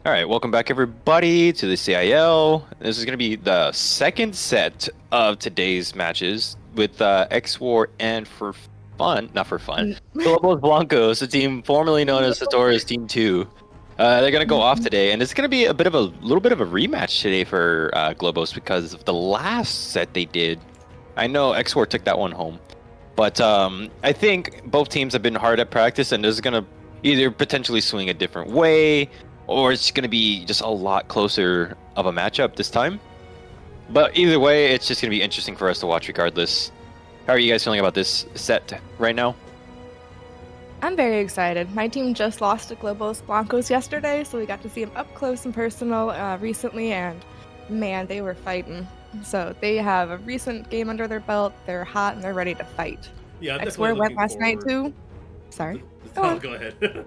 All right, welcome back everybody to the CIL. This is going to be the second set of today's matches with X-War and for fun, not for fun, Globos Blancos, the team formerly known as Satora's Team 2. They're going to go off today, and it's going to be a little bit of a rematch today for Globos because of the last set they did. I know X-War took that one home, but I think both teams have been hard at practice, and this is going to either potentially swing a different way, or it's going to be just a lot closer of a matchup this time. But either way, it's just going to be interesting for us to watch regardless. How are you guys feeling about this set right now? I'm very excited. My team just lost to Globos Blancos yesterday, so we got to see them up close and personal recently, and man, they were fighting. So they have a recent game under their belt, they're hot, and they're ready to fight. Yeah, I'm X-War went last night too. Sorry. Go ahead.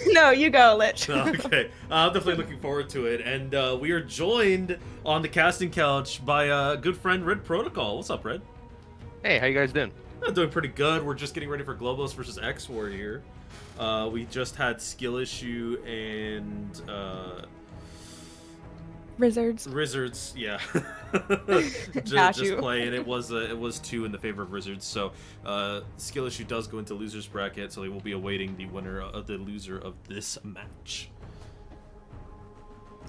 No, you go, Lich. Okay, I'm definitely looking forward to it, and we are joined on the casting couch by a good friend, Red Protocol. What's up, Red? Hey, how you guys doing? I'm doing pretty good. We're just getting ready for Globos versus X-War here. We just had Skill Issue and Wizards, yeah. just play, and it was 2 in the favor of Wizards. So Skill Issue does go into losers bracket, so they will be awaiting the winner of the loser of this match.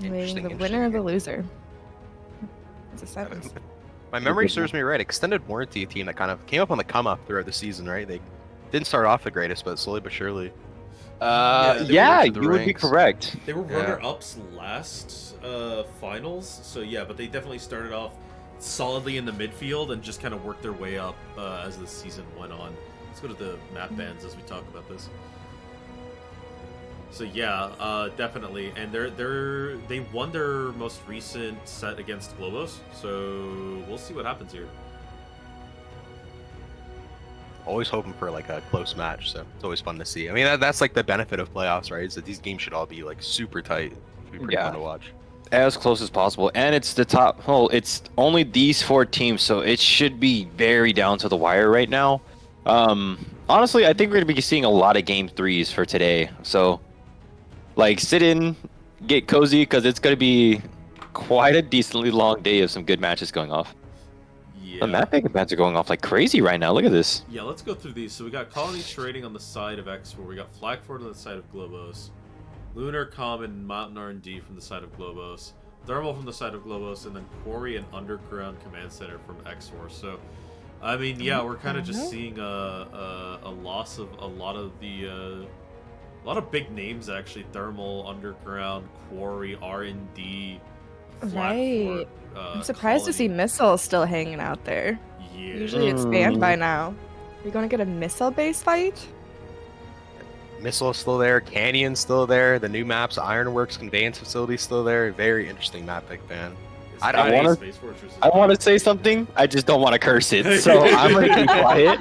Waiting the winner of the loser. It's a sentence. My memory serves me right. Extended warranty team that kind of came up on the come up throughout the season, right? They didn't start off the greatest, but slowly but surely. Yeah, you would be correct. They were runner-ups last finals, so yeah, but they definitely started off solidly in the midfield and just kind of worked their way up as the season went on. Let's go to the map bans as we talk about this. So yeah, definitely, and they won their most recent set against Globos, so we'll see what happens here. Always hoping for like a close match, so it's always fun to see. I mean, that's like the benefit of playoffs, right? Is that these games should all be like super tight. It'd be pretty fun to watch. As close as possible, and it's the top. Well, it's only these 4 teams, so it should be very down to the wire right now. Honestly, I think we're gonna be seeing a lot of game 3s for today. So, like, sit in, get cozy, because it's gonna be quite a decently long day of some good matches going off. Yeah. The map making bans are going off like crazy right now. Look at this. Yeah, let's go through these. So we got Colony Trading on the side of X-War. We got Flagford on the side of Globos. Lunar Common, Mountain R&D from the side of Globos. Thermal from the side of Globos, and then Quarry and Underground Command Center from X-War. So, I mean, yeah, we're kind of just seeing a loss of a lot of big names actually. Thermal, Underground, Quarry, R&D. Right. I'm surprised to see Colony. missiles still hanging out there. Yeah. Usually it's banned by now. Are we gonna get a missile-based fight? Missile still there, Canyon's still there, the new maps, Ironworks Conveyance Facility still there. Very interesting map pick, man. I want to say something. I just don't want to curse it, so I'm gonna keep quiet.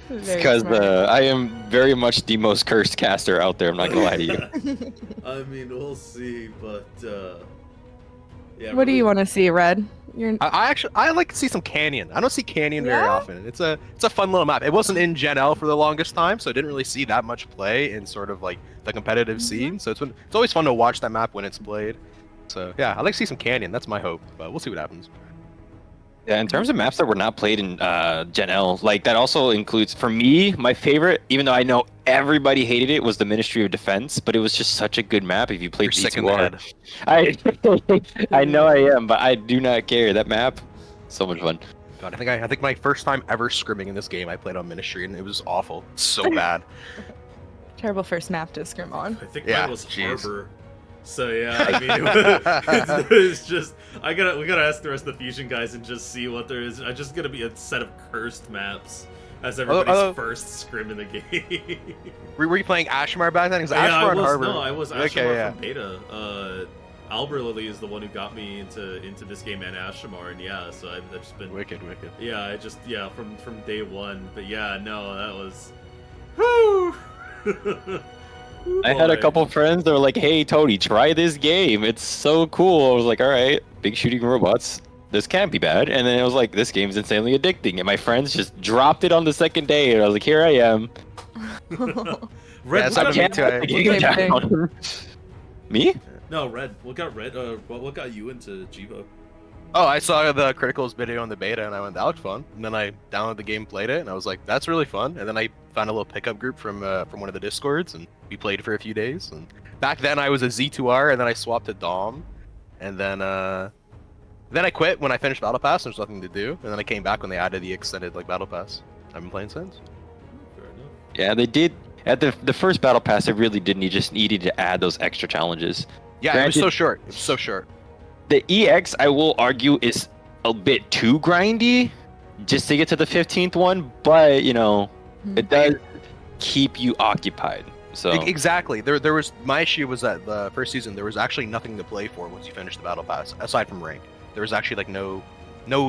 Because I am very much the most cursed caster out there. I'm not gonna lie to you. I mean, we'll see, but yeah. What do you want to see, Red? I like to see some Canyon. I don't see Canyon very often. It's a fun little map. It wasn't in Gen L for the longest time, so I didn't really see that much play in sort of like the competitive scene. So it's always fun to watch that map when it's played. So yeah, I like to see some Canyon. That's my hope, but we'll see what happens. Yeah, in terms of maps that were not played in Gen L, like that also includes, for me, my favorite, even though I know everybody hated it, was the Ministry of Defense, but it was just such a good map if you played V2R. I know I am, but I do not care. That map, so much fun. God, I think my first time ever scrimming in this game, I played on Ministry, and it was awful. So bad. Terrible first map to scrim on. I think mine was Harbor. So yeah, I mean, it's just we gotta ask the rest of the Fusion guys and just see what there is. It's just gonna be a set of cursed maps as everybody's first scrim in the game. Were you playing Ashmar back then? Because Yeah, Ashmar and Harbor. No, I was Ashmar from beta. Albert Lily is the one who got me into this game and Ashmar, and yeah, so I've just been wicked. Yeah, from day one. But yeah, no, that was. Whoo! I had a couple friends that were like, "Hey, Tony, try this game. It's so cool." I was like, "All right, big shooting robots. This can't be bad." And then it was like, "This game's insanely addicting." And my friends just dropped it on the second day, and I was like, "Here I am." Red, yeah, Me? No, Red. What got Red? What got you into Jivo? Oh, I saw the Criticals video on the beta, and I went, that looked fun. And then I downloaded the game, played it, and I was like, that's really fun. And then I found a little pickup group from one of the Discords, and we played for a few days. And back then I was a Z2R, and then I swapped to Dom, and then I quit when I finished Battle Pass. There's nothing to do, and then I came back when they added the extended like Battle Pass. I've been playing since. Fair enough. Yeah, they did. At the first battle pass, they really did just needed to add those extra challenges. Yeah, Granted, it was so short. It was so short. The EX, I will argue, is a bit too grindy just to get to the 15th one, but you know, it does keep you occupied. So Exactly. There was my issue was that the first season there was actually nothing to play for once you finish the battle pass aside from rank. There was actually like no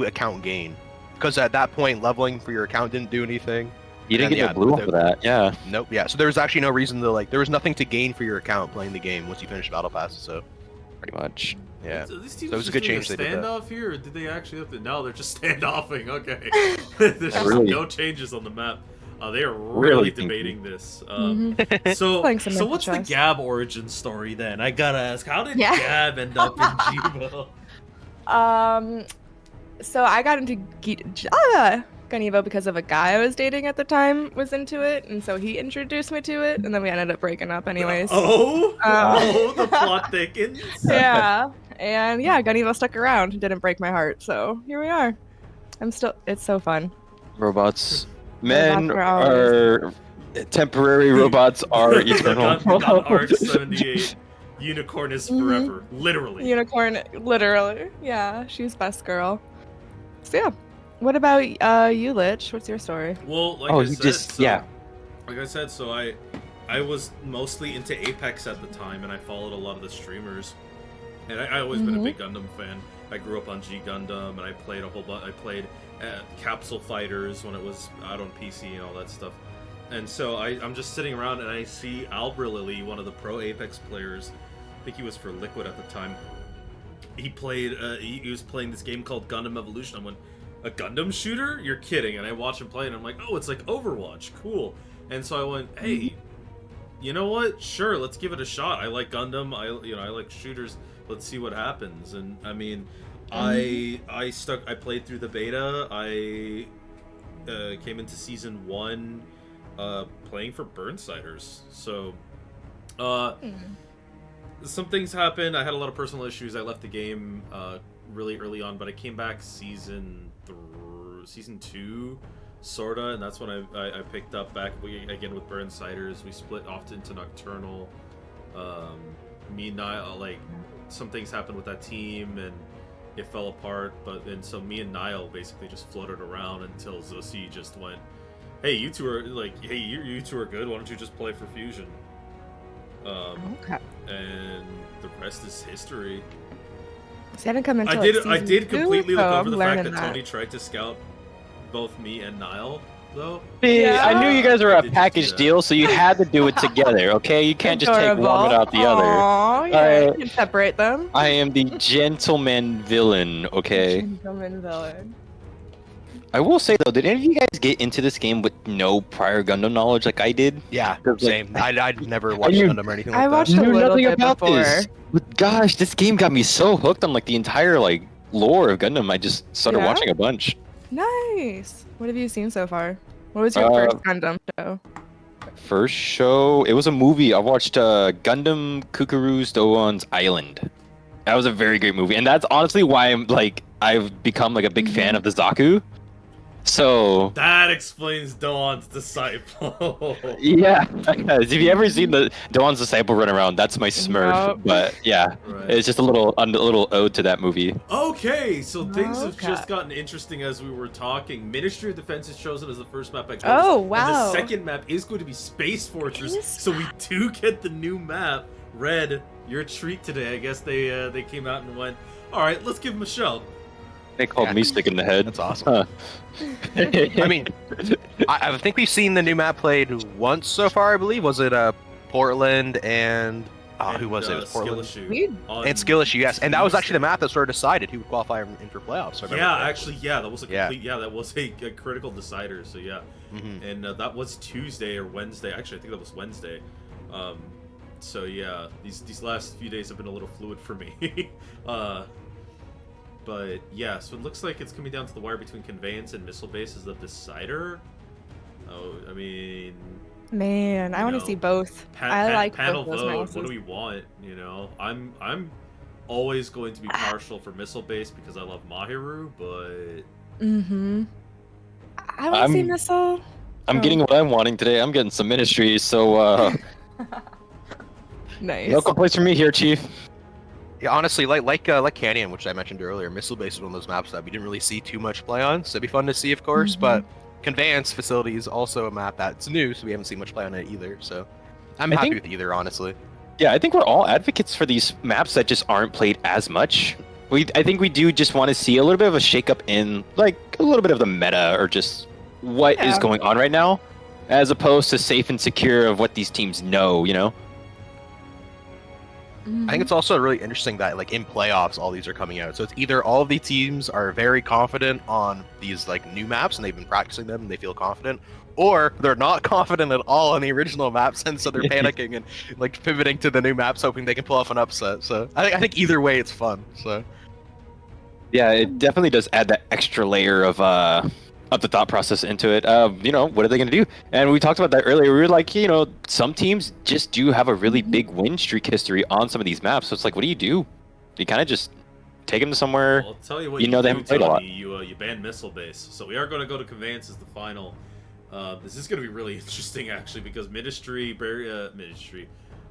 account gain because at that point leveling for your account didn't do anything. you didn't And get yeah, the blue with for that. Yeah. Nope. Yeah. So there was actually no reason to like. There was nothing to gain for your account playing the game once you finish battle pass. So Pretty much. yeah. So these teams So it was a just good doing change they did that. standoff here, or did they actually have to? No, they're just standoffing. Okay. There's just Really? no changes on the map. They are Really really thinking. debating this. Mhm. So, Playing some so what's the Invitational. Gab origin story then? I gotta ask, how did Yeah. Gab end up in Jivo? So I got into Gun because of a guy I was dating at the time was into it, and so he introduced me to it, and then we ended up breaking up anyways. The plot thickens. Yeah, and yeah, Gun Evo stuck around, didn't break my heart, so here we are. It's so fun. Robots. Men Robots are temporary. Robots are eternal. Gun Arc 78. Unicorn is Mhm. forever. Literally. Unicorn, literally. Yeah, she's best girl. So yeah, what about you, Lich? What's your story? Well, like Oh, I you said, just- so, yeah. Like I said, so I was mostly into Apex at the time, and I followed a lot of the streamers. And I always been a Mhm. big Gundam fan. I grew up on G Gundam, and I played a whole bunch. I played Capsule Fighters when it was out on PC and all that stuff. And so I'm just sitting around, and I see Albrillily, one of the pro Apex players. I think he was for Liquid at the time. He played. He was playing this game called Gundam Evolution. I went, a Gundam shooter? You're kidding! And I watched him play, and I'm like, oh, it's like Overwatch, cool. And so I went, hey, you know what? Sure, let's give it a shot. I like Gundam. I like shooters. Let's see what happens. And I mean, I played through the beta. I came into season 1 playing for Burnsiders. So some things happened. I had a lot of personal issues. I left the game really early on, but I came back season 2 sorta, and that's when I picked up back again with Burnsiders. We split off into Nocturnal. Me and Niall, like, some things happened with that team and it fell apart, but then so me and Niall basically just floated around until Zosi just went, hey, you two are you two are good, why don't you just play for Fusion? Okay. And the rest is history. See, I didn't come into I like, did season completely two, look so over the I'm fact learning that Tony tried to scout both me and Niall, though. See, I knew you guys were a Did you package do that? deal, so you had to do it together, okay? You can't just take one without the other. Oh, yeah, Alright. you can separate them. I am the gentleman villain, okay? Gentleman villain. I will say though, did any of you guys get into this game with no prior Gundam knowledge like I did? Yeah, Like- same. I'd never watched knew- Gundam or anything like I that. watched a Knew little nothing bit about before. this. But gosh, this game got me so hooked on like the entire like lore of Gundam. I just started Yeah? watching a bunch. Nice. What have you seen so far? What was your first Gundam show? First show, it was a movie. I watched Gundam Kukuru's Doan's Island. That was a very great movie, and that's honestly why I've become like a big fan of the Zaku. So That explains Dawn's disciple. yeah, if you ever seen the Doan's Disciple run around, that's my Smurf. Nope. But yeah, Right. it's just a little ode to that movie. Okay, so things have Okay. just gotten interesting as we were talking. Ministry of Defense is chosen as the first map at Globos, Oh, and wow. the second map is going to be Space Fortress. Space So we do get the new map. Red, your treat today. I guess they came out and went, all right, let's give them a show. They called Yeah. me stick in the head. That's awesome. Huh. I mean, I think we've seen the new map played once so far. I believe was it Portland and who was it? It was Portland Skillishu. and Skillishu. Yes, and that was actually the map that sort of decided who would qualify in for playoffs. So I remember Yeah, correctly. actually, yeah, that was a Yeah. complete, that was a critical decider. So yeah, Mhm. and that was Tuesday or Wednesday. Actually, I think that was Wednesday. So yeah, these last few days have been a little fluid for me. But yeah, so it looks like it's coming down to the wire between Conveyance and Missile Base as the decider. Oh, I mean, Man, I want to see both. I like panel both those vote. mouses. What do we want? You know, I'm always going to be partial for Missile Base because I love Mahiru, but I want to see I'm- Missile. I'm getting what I'm wanting today. I'm getting some ministries, so Nice. no complaints from me here, Chief. Yeah, honestly, like Canyon, which I mentioned earlier, Missile Base is one of those maps that we didn't really see too much play on, so it'd be fun to see, of course. But Conveyance Facility is also a map that's new, so we haven't seen much play on it either. So I'm happy with either, honestly. Yeah, I think we're all advocates for these maps that just aren't played as much. I think we do just want to see a little bit of a shakeup in, like, a little bit of the meta or just what is going on right now, as opposed to safe and secure of what these teams know, you know? I think it's also really interesting that, like, in playoffs, all these are coming out. So it's either all of these teams are very confident on these, like, new maps and they've been practicing them and they feel confident, or they're not confident at all on the original maps, and so they're panicking and, like, pivoting to the new maps, hoping they can pull off an upset. So I think either way, it's fun. So Yeah, it definitely does add that extra layer of the thought process into it. You know, what are they going to do? And we talked about that earlier. We were like, you know, some teams just do have a really big win streak history on some of these maps. So it's like, what do? You kind of just take them to somewhere. I'll tell you what. You know, they do, haven't played a lot. Tony. You ban Missile Base, so we are going to go to Conveyance as the final. This is going to be really interesting, actually, because Ministry,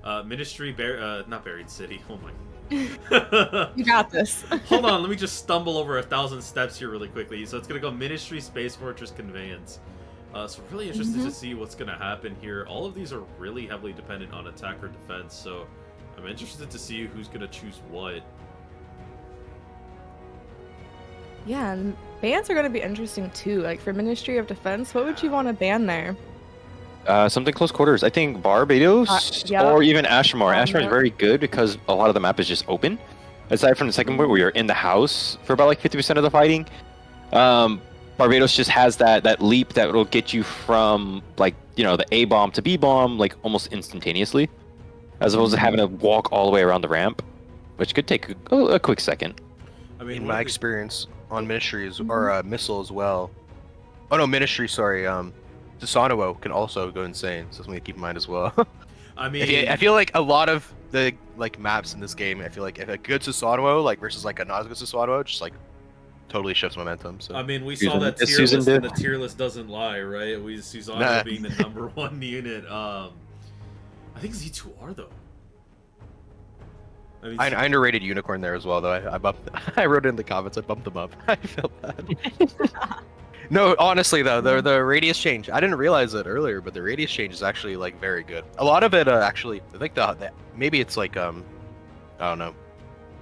not Buried City. Oh my. You got this. Hold on, let me just stumble over 1,000 steps here really quickly. So it's gonna go Ministry, Space Fortress, Conveyance. So really interested to see what's gonna happen here. All of these are really heavily dependent on attack or defense, so I'm interested to see who's gonna choose what. Yeah, and bans are going to be interesting too. Like for Ministry of Defense, what would you want to ban there? Something close quarters. I think Barbados yeah. or even Ashmore. Ashmore is yeah. very good because a lot of the map is just open. Aside from the second point where you're in the house for about like 50% of the fighting, Barbados just has that leap that will get you from, like, you know, the A bomb to B bomb like almost instantaneously, as opposed to having to walk all the way around the ramp, which could take a quick second. I mean, in my experience on Ministries or Missile as well. Oh no, Ministry. Sorry. Susanoo can also go insane, so something to keep in mind as well. I mean, I feel like a lot of the like maps in this game, I feel like if a good Susanoo like versus like a not as good Susanoo, just like totally shifts momentum. So I mean, we Susan- saw that as tier Susan list, and did. the tier list doesn't lie, right? Susanoo Nah. being the #1 unit. I think Z2R though. I mean, I underrated Unicorn there as well, though. I bumped. I wrote it in the comments. I bumped them up. I felt bad. No, honestly though, the radius change. I didn't realize it earlier, but the radius change is actually like very good. A lot of it actually, I think the maybe it's like I don't know.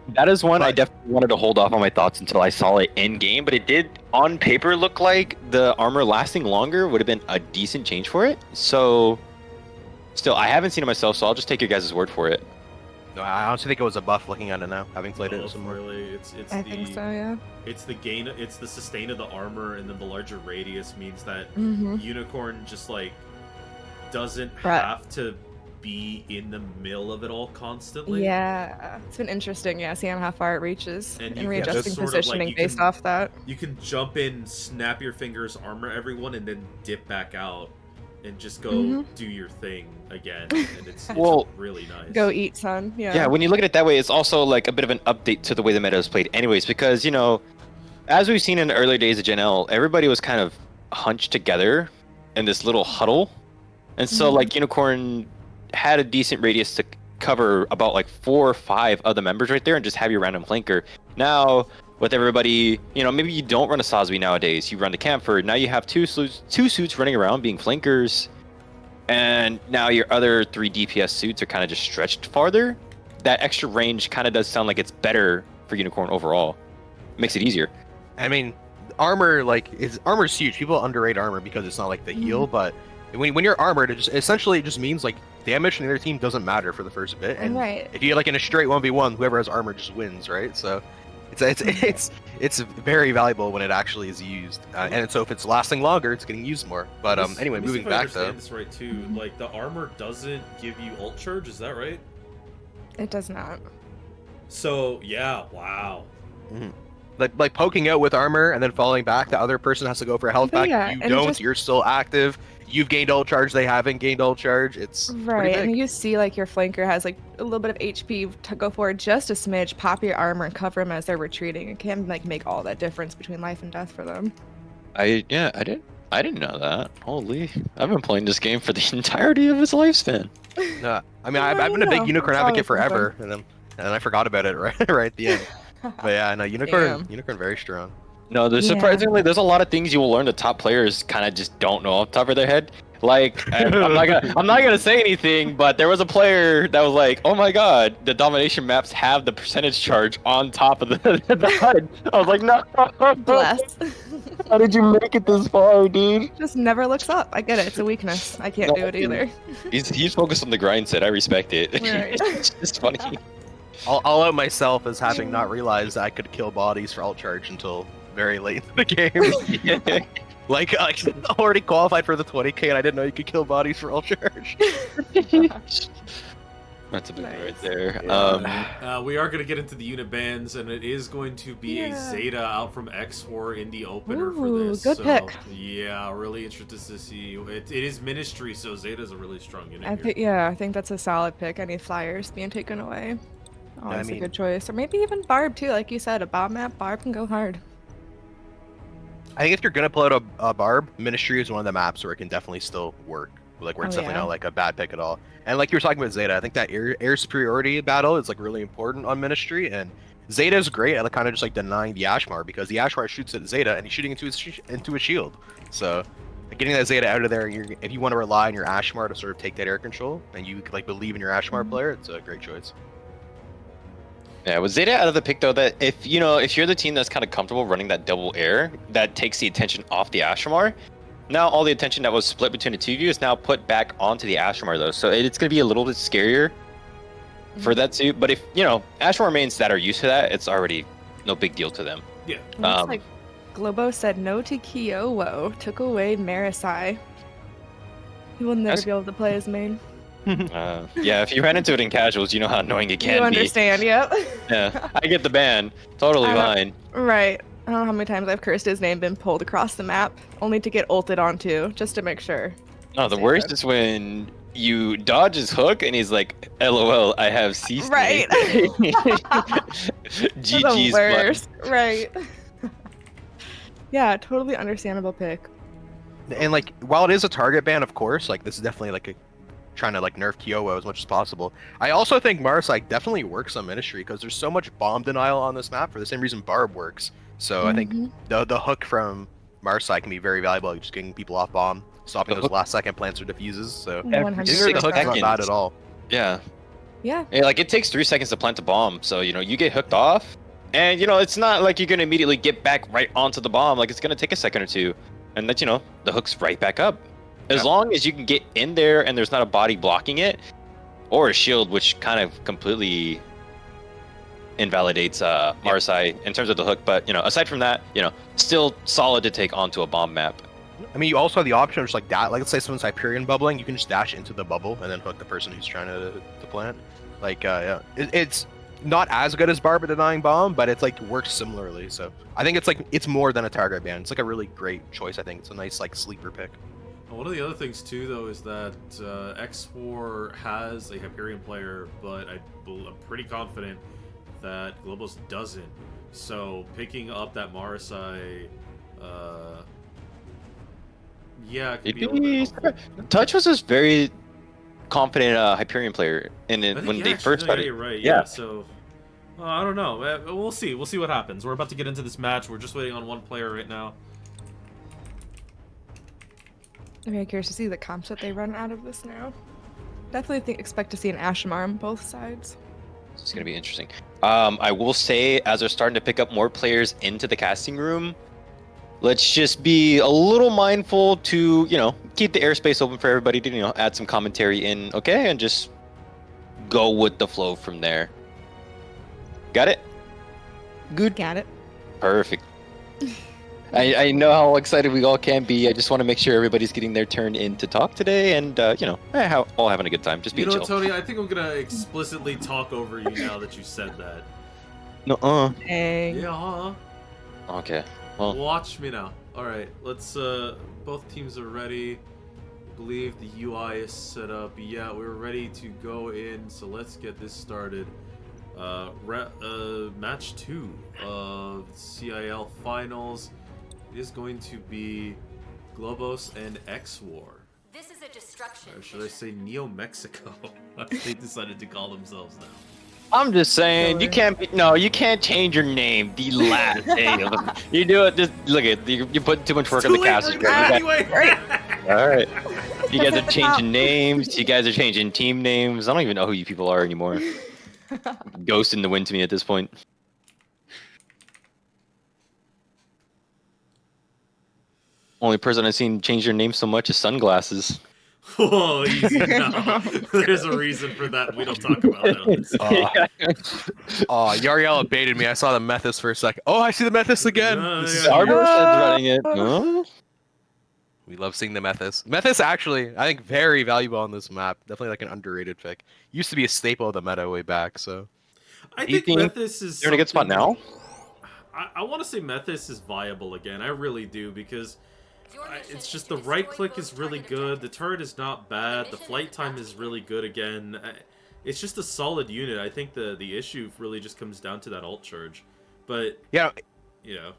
That is one I But- definitely wanted to hold off on my thoughts until I saw it in game, but it did on paper look like the armor lasting longer would have been a decent change for it. So, still, I haven't seen it myself, so I'll just take your guys' word for it. No, I honestly think it was a buff looking at it now, having played it some more. really, it's I the think so, yeah. it's the gain, it's the sustain of the armor, and then the larger radius means that Unicorn just like doesn't Right. have to be in the middle of it all constantly. Yeah, it's been interesting, seeing how far it reaches And and, you can readjusting just sort of, like, positioning you based can- off that. You can jump in, snap your fingers, armor everyone, and then dip back out and just go do your thing again. And it's Well, really nice. Go eat, son. Yeah. Yeah, when you look at it that way, it's also like a bit of an update to the way the meta is played anyways, because, you know, as we've seen in the early days of Gen L, everybody was kind of hunched together in this little huddle. And so, like, Unicorn had a decent radius to cover about, like, 4 or 5 of the members right there and just have your random flanker. Now, with everybody, you know, maybe you don't run a Sosby nowadays, you run the Camphor. Now you have two suits running around being flankers. And now your other 3 DPS suits are kind of just stretched farther. That extra range kind of does sound like it's better for Unicorn overall. Makes it easier. I mean, armor armor's huge. People underrate armor because it's not like the heal, but when you're armored, it just means like damage from the other team doesn't matter for the first bit. And Right. if you're like in a straight 1v1, whoever has armor just wins, right? So It's very valuable when it actually is used, and so if it's lasting longer, it's getting used more. But anyway, let me see moving if I back though. understand this right too. Like the armor doesn't give you ult charge, is that right? It does not. So yeah, wow. Like poking out with armor and then falling back, the other person has to go for a health But back. yeah, You and don't. just- You're still active. You've gained ult charge. They haven't gained ult charge. It's pretty Right, big. and you see like your flanker has like a little bit of HP to go forward just a smidge, pop your armor and cover them as they're retreating. It can like make all that difference between life and death for them. I didn't know that. Holy, I've been playing this game for the entirety of its lifespan. I mean, Yeah, I've been a big no, unicorn it's advocate always been forever, and then I forgot about it right at the end. But yeah, no, Damn. unicorn very strong. No, there's Yeah. surprisingly there's a lot of things you will learn the top players kind of just don't know off the top of their head. Like I'm not gonna say anything, but there was a player that was like, "Oh my God, the domination maps have the percentage charge on top of the HUD." I was like, "No, Bless. how did you make it this far, dude?" Just never looks up. I get it. It's a weakness. I can't do it either. He's focused on the grind set. I respect it. Right. It's just funny. I'll out myself as having not realized I could kill bodies for ult charge until very late in the game. Like I already qualified for the 20k, and I didn't know you could kill bodies for ult charge. That's a big Nice. right there. Yeah. We are going to get into the unit bans, and it is going to be a Yeah. Zeta out from X4 in the opener for Ooh, this. good so, pick. Yeah, really interested to see. It is Ministry, so Zeta's a really strong unit I here. think I think that's a solid pick. Any flyers being taken away. Always mean- a good choice. Or maybe even Barb too, like you said, a bomb map, Barb can go hard. I think if you're gonna pull out a barb, Ministry is one of the maps where it can definitely still work. Like where it's Oh, definitely yeah. not like a bad pick at all. And like you were talking about Zeta, I think that air superiority battle is like really important on Ministry, and Zeta is great at like, kind of just like denying the Ashmar, because the Ashmar shoots at Zeta and he's shooting into a shield. So like, getting that Zeta out of there, if you want to rely on your Ashmar to sort of take that air control, and you like believe in your Ashmar Mhm. player, it's a great choice. Yeah, with Zeta out of the pick though, that if you're the team that's kind of comfortable running that double air, that takes the attention off the Ashamar. Now all the attention that was split between the two of you is now put back onto the Ashamar though, so it's going to be a little bit scarier for that too. But if Ashamar mains that are used to that, it's already no big deal to them. Yeah. Looks like Globo said no to Kyowo, took away Marisai. He will never That's- be able to play his main. Yeah, if you ran into it in casuals, you know how annoying it can You be. understand, yep. Yeah, I get the ban. Totally I don't- fine. Right. I don't know how many times I've cursed his name, been pulled across the map, only to get ulted onto, just to make sure. No, the Say worst that. is when you dodge his hook and he's like, "LOL, I have ceased." Right. GG's. The worst. Right. Yeah, totally understandable pick. And like, while it is a target ban, of course, like this is definitely like trying to like nerf Kyowo as much as possible. I also think Mars like definitely works on Ministry because there's so much bomb denial on this map for the same reason Barb works. So I think Mhm. the hook from Marsai can be very valuable, like just getting people off bomb, stopping The those hook- last second plants or diffuses. So Every getting rid of the 100%. hook is not bad seconds. at all. Yeah. Yeah. Like it takes 3 seconds to plant a bomb, so you get hooked off, and it's not like you're gonna immediately get back right onto the bomb. Like it's gonna take a second or two, and that the hook's right back up. As Yeah. long as you can get in there and there's not a body blocking it, or a shield, which kind of completely invalidates Marsai in terms of the hook. But aside from that, still solid to take onto a bomb map. I mean, you also have the option of just like that. Like, let's say someone's Hyperion bubbling, you can just dash into the bubble and then hook the person who's trying to plant. Like, yeah, it's not as good as Barb at denying bomb, but it's like works similarly. So I think it's more than a target ban. It's like a really great choice. I think it's a nice like sleeper pick. One of the other things too, though, is that X4 has a Hyperion player, but I'm pretty confident that Globos doesn't. So picking up that Marisai, yeah, it could be a little bit helpful. Touch was this very confident Hyperion player, and I then think when they actually- first no, started. yeah, you're right. Yeah. Yeah. So I don't know. We'll see. We'll see what happens. We're about to get into this match. We're just waiting on one player right now. I'm very curious to see the comps that they run out of this now. Definitely expect to see an Ashamar on both sides. It's gonna be interesting. I will say, as they're starting to pick up more players into the casting room, let's just be a little mindful to, keep the airspace open for everybody to, add some commentary in, okay, and just go with the flow from there. Got it? Good. Got it. Perfect. I know how excited we all can be. I just want to make sure everybody's getting their turn in to talk today, and all having a good time. Just You being know, chill. Tony, I think I'm gonna explicitly talk over you now that you said that. No. Dang. Yeah, huh? Okay. Well, Watch me now. Alright, let's, both teams are ready. I believe the UI is set up. Yeah, we're ready to go in, so let's get this started. Match 2 of CIL Finals is going to be Globos and X-War. This is a destruction. Or should I say Neo Mexico? They decided to call themselves now. I'm just saying you Sure. you can't change your name the last day of the. You do it. Just look at you put too much work on the cast. Anyway. All right. You guys are changing names. You guys are changing team names. I don't even know who you people are anymore. Ghost in the wind to me at this point. Only person I've seen change their name so much is Sunglasses. Oh, easy now. There's a reason for that. We don't talk about that on this. Yariella baited me. I saw the Methus for a second. Oh, I see the Methus again. This is Yeah. weird. Arborstad's running it. Huh? We love seeing the Methus. Methus actually, I think, very valuable on this map. Definitely like an underrated pick. Used to be a staple of the meta way back. So I Do you think think Methus is. You're in a good spot something- now. I want to say Methus is viable again. I really do because it's just the right click is really good. The turret is not bad. The flight time is really good again. It's just a solid unit. I think the issue really just comes down to that ult charge. But yeah, yeah.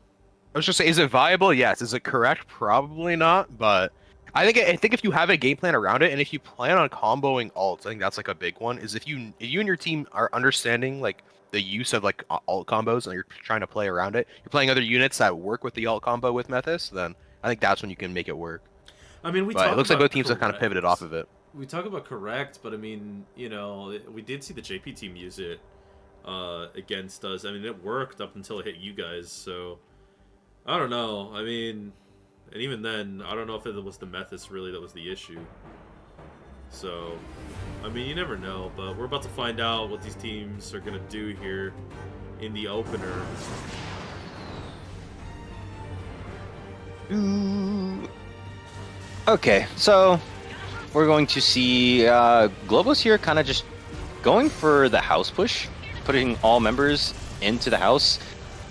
I was just saying, is it viable? Yes. Is it correct? Probably not. But I think if you have a game plan around it, and if you plan on comboing ults, I think that's like a big one. Is if you and your team are understanding like the use of like alt combos, and you're trying to play around it. You're playing other units that work with the alt combo with Methus, then I think that's when you can make it work. I mean, But it looks like both teams have kind of pivoted off of it. We talk about correct, but I mean, you know, we did see the JP team use it against us. I mean, it worked up until it hit you guys, so I don't know. I mean, and even then, I don't know if it was the Methus really that was the issue. So, I mean, you never know, but we're about to find out what these teams are going to do here in the opener. Okay, so we're going to see Globos here kind of just going for the house push, putting all members into the house.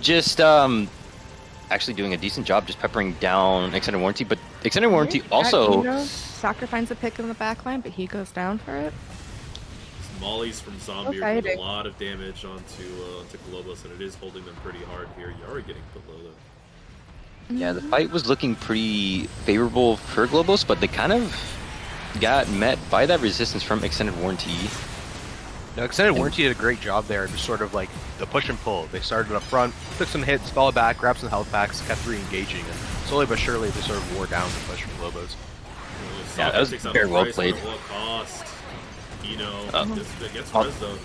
Just actually doing a decent job just peppering down Extended Warranty, but Extended Warranty also... Soccer finds a pick in the back line, but he goes down for it. Mollies from Zombie are doing a lot of damage onto Globos, and it is holding them pretty hard here. Yari getting put low though. Yeah, the fight was looking pretty favorable for Globos, but they kind of got met by that resistance from Extended Warranty. No, Extended Warranty did a great job there, just sort of like the push and pull. They started up front, took some hits, followed back, grabbed some health packs, kept re-engaging, and slowly but surely they sort of wore down the push from Globos. Yeah, that was very well played. What cost? You know, this gets Oh. res though.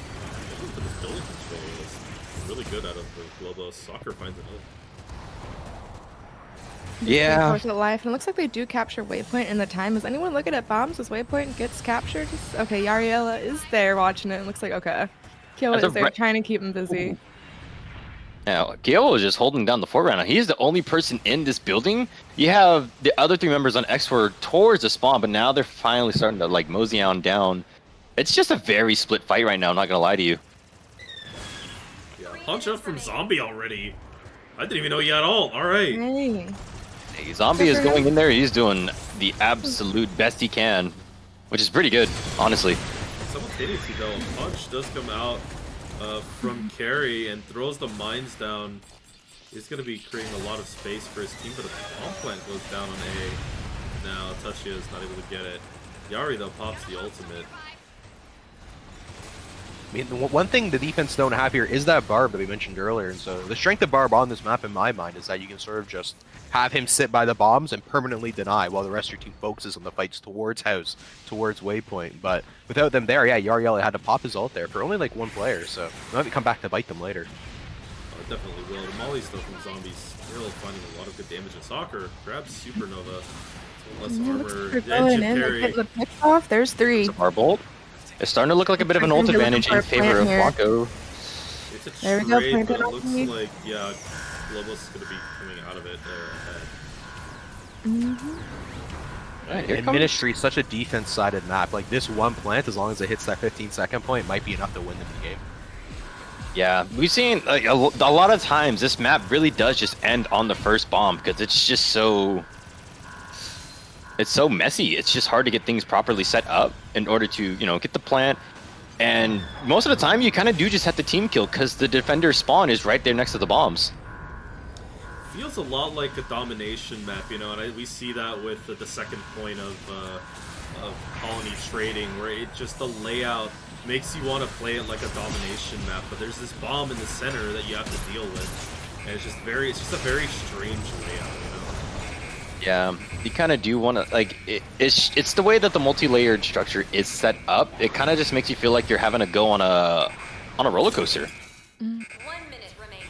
But this building control is really good out of the Globos. Soccer finds it out. Yeah. Life, and it looks like they do capture Waypoint in the time. Is anyone looking at bombs as Waypoint gets captured? Okay, Yariella is there watching it. It looks like, okay. Killa That's a is there re- trying to keep him busy. Now, Gale is just holding down the fort right now. He's the only person in this building. You have the other three members on X4 towards the spawn, but now they're finally starting to like mosey on down. It's just a very split fight right now, I'm not gonna lie to you. Yeah, punch up from Zombie already. I didn't even know he had ult. Alright. Dang. Hey, Zombie is going in there, he's doing the absolute best he can, which is pretty good, honestly. Simultaneously though, punch does come out from Carry and throws the mines down. It's going to be creating a lot of space for his team, but a bomb plant goes down on A. Now Tachia is not able to get it. Yari though pops the ultimate. I mean, the one thing the defense don't have here is that Barb that we mentioned earlier, and so the strength of Barb on this map, in my mind, is that you can sort of just have him sit by the bombs and permanently deny while the rest of your team focuses on the fights towards House, towards Waypoint. But without them there, yeah, Yariella had to pop his ult there for only like one player, so they'll have to come back to bite them later. Oh, definitely will. The molly stuff from Zombies still finding a lot of good damage in Soccer. Grabs Supernova. Less armor. Engine Carry. The pick off. There's three. Our bolt. It's starting to look like a bit of an ult advantage in favor of Blanco. It's a There we go, trade, point but it it looks on me. like, yeah, Globos is going to be coming out of it ahead. Alright, here And comes- Ministry is such a defense-sided map. Like this one plant, as long as it hits that 15-second point, might be enough to win the game. Yeah, we've seen like a lot of times this map really does just end on the first bomb because it's just so messy. It's just hard to get things properly set up in order to get the plant. And most of the time, you kind of do just have to team kill because the defender's spawn is right there next to the bombs. Feels a lot like a domination map, and we see that with the second point of colony trading, where it just the layout makes you want to play it like a domination map, but there's this bomb in the center that you have to deal with, and it's just a very strange layout, Yeah, you kind of do want to like it's the way that the multi-layered structure is set up. It kind of just makes you feel like you're having to go on a roller coaster. 1 minute remaining.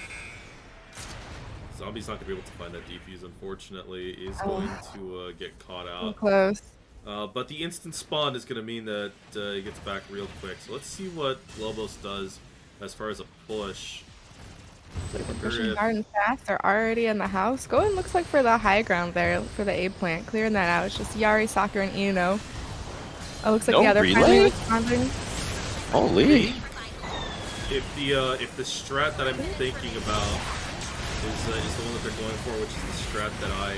Zombie's not gonna be able to find that defuse, unfortunately. Is going to get caught out. Close. But the instant spawn is going to mean that he gets back real quick. So let's see what Globos does as far as a push. Pushing hard and fast. They're already in the house. Going looks like for the high ground there for the A plant. Clearing that out. It's just Yari, Soccer, and Ino. It looks like No the other relay? finally responding. Holy! If the strat that I'm thinking about is the one that they're going for, which is the strat that I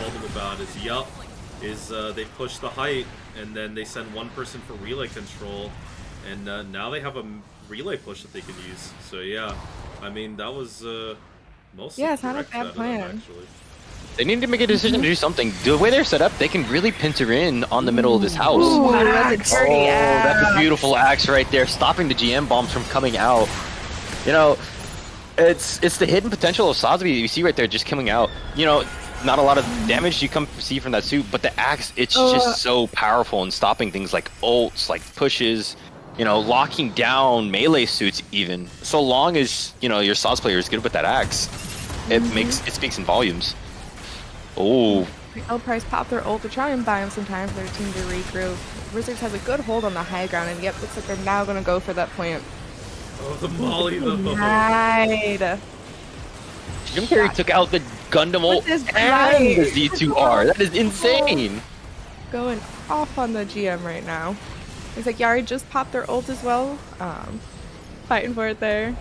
told them about, is they push the height and then they send one person for relay control, and now they have a relay push that they can use. So yeah, I mean that was mostly Yeah, it's not a correct bad out of them, plan. actually. They need to make a decision to do something. The way they're set up, they can really pincer in on the middle of this house. Ooh, that's a dirty That's a axe. beautiful axe right there, stopping the GM bombs from coming out. It's the hidden potential of Sazbi you see right there just coming out. Not a lot of damage you see from that suit, but the axe, it's just so powerful in stopping things like ults, like pushes, locking down melee suits even. So long as, your Saz player is good with that axe, it speaks in volumes. Oh, El Price pop their ult to try and buy them some time for their team to regroup. Wizards has a good hold on the high ground, and yep, looks like they're now going to go for that plant. Oh, the molly though. Right. Jim Carrey took out the Gundam ult With his and blind. the Z2R. That is insane. Going off on the GM right now. Looks like Yari just popped their ult as well. Fighting for it there.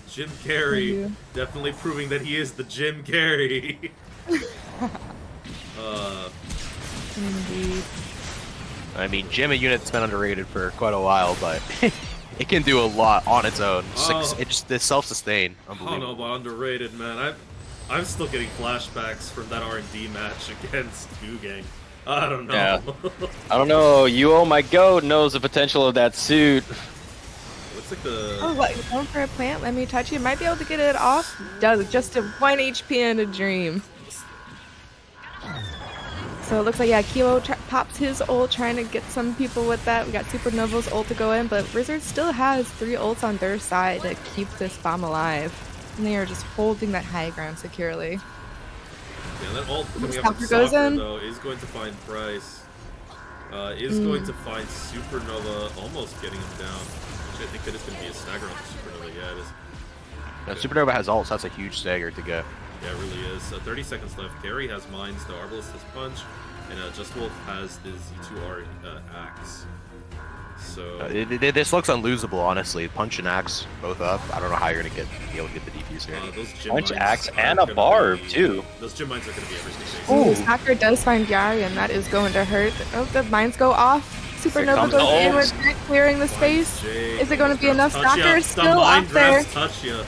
Jim Carrey, Yeah. definitely proving that he is the Jim Carrey. Indeed. I mean, Jim a unit's been underrated for quite a while, but it can do a lot on its own. It's self-sustain. I don't know Unbelievable. about underrated, man. I'm still getting flashbacks from that R&D match against Gang. I don't know. Yeah. I don't know. You, oh my god, knows the potential of that suit. Looks like the... Oh, what? You're going for a plant? Let me touch you. Might be able to get it off. Does just a 1 HP and a dream. So it looks like, yeah, Kilo pops his ult, trying to get some people with that. We got Supernova's ult to go in, but Wizard still has 3 ults on their side to keep this bomb alive. And they are just holding that high ground securely. Yeah, that ult coming up Soccer with goes Soccer, in. though, is going to find Price. Is going to find Supernova almost getting him down. Which I think that is going to be a stagger on Supernova. Yeah, it is. Now, Supernova has ults. That's a huge stagger to get. Yeah, it really is. 30 seconds left. Carry has Mines, the Arbalist has Punch, and Just Wolf has the Z2R Axe. So This looks unlosable, honestly. Punch and axe both up. I don't know how you're gonna be able to get the defuse here. those gym Punch, mines axe, are and a gonna barb, be- too. Those gym mines are going to be everything. Ooh, Basically. Soccer does find Yari, and that is going to hurt. Oh, the mines go off. Supernova comes goes the in ult. with it, clearing the space. Jay, Is it going to be enough? touch ya. Soccer The still mind up there. grabs touch ya.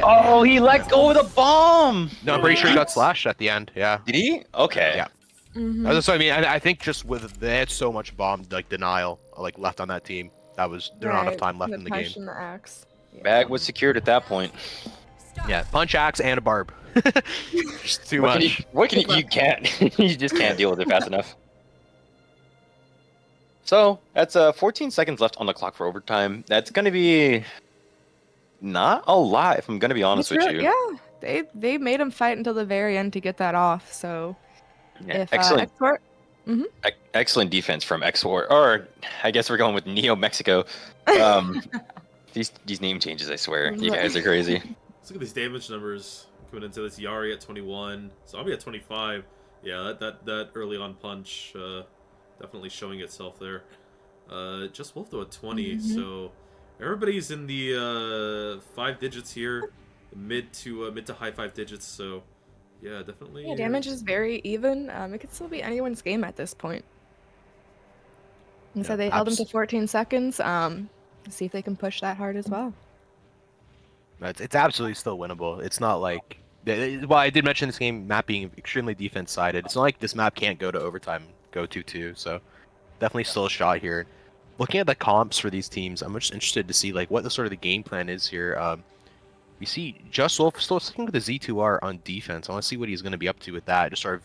Oh, he let go of the bomb. No, I'm pretty sure he got slashed at the end. Yeah. Did he? Okay. Yeah. That's what I mean. I think just with they had so much bomb denial left on that team. That was there's not enough time left in the game. punch and the axe. Bag was secured at that point. Yeah, punch, axe, and a barb. Just too What much. can you can't. You just can't deal with it fast enough. So that's 14 seconds left on the clock for overtime. That's gonna be not a lot, if I'm gonna be honest with you. Yeah, they made him fight until the very end to get that off. So Yeah, if excellent. Export, Excellent defense from XWAR, or I guess we're going with Neo Mexico. These name changes, I swear. You guys are crazy. Let's look at these damage numbers coming into this. Yari at 21, Zombie at 25. Yeah, that early on punch definitely showing itself there. Just Wolf though at 20, so everybody's in the 5 digits here, mid to high 5 digits. So yeah, definitely. Yeah, damage is very even. It could still be anyone's game at this point. And so they held him to 14 seconds. See if they can push that hard as well. It's absolutely still winnable. It's not like, well, I did mention this game map being extremely defense sided. It's not like this map can't go to overtime, go 2-2. So definitely still a shot here. Looking at the comps for these teams, I'm just interested to see like what the sort of the game plan is here. We see Just Wolf still sticking with the Z2R on defense. I want to see what he's going to be up to with that. Just sort of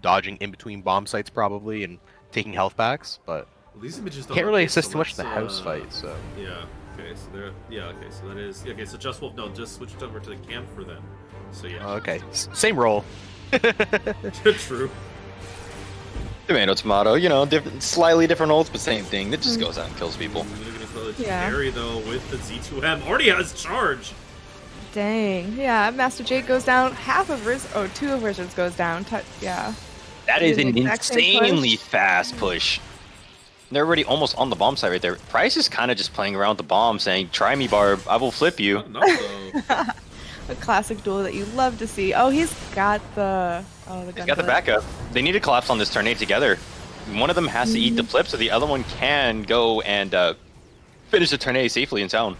dodging in between bomb sites probably and taking health packs, but Well, these images don't can't really update, assist so too much in the let's, house fight. So yeah. Okay, so there. Yeah. Okay, so that is. Okay, so Just Wolf. No, just switched over to the camphor then. So yeah. okay, same role. True. Tomato, tomato. You know, slightly different ults, but same thing. It just goes out and kills people. Yeah. Carry though with the Z2M already has charge. Dang. Yeah, Master Jake goes down. Half of two of Wizards goes down. Yeah. That is Doing an the exact same insanely push. fast push. They're already almost on the bomb side right there. Price is kind of just playing around with the bomb, saying, "Try me, Barb. I will flip you." Not enough, though. A classic duel that you love to see. Oh, he's got the. Oh, the He's got the gunlet. backup. They need to collapse on this tornado together. One of them has to eat the flip, so the other one can go and finish the tornado safely in town.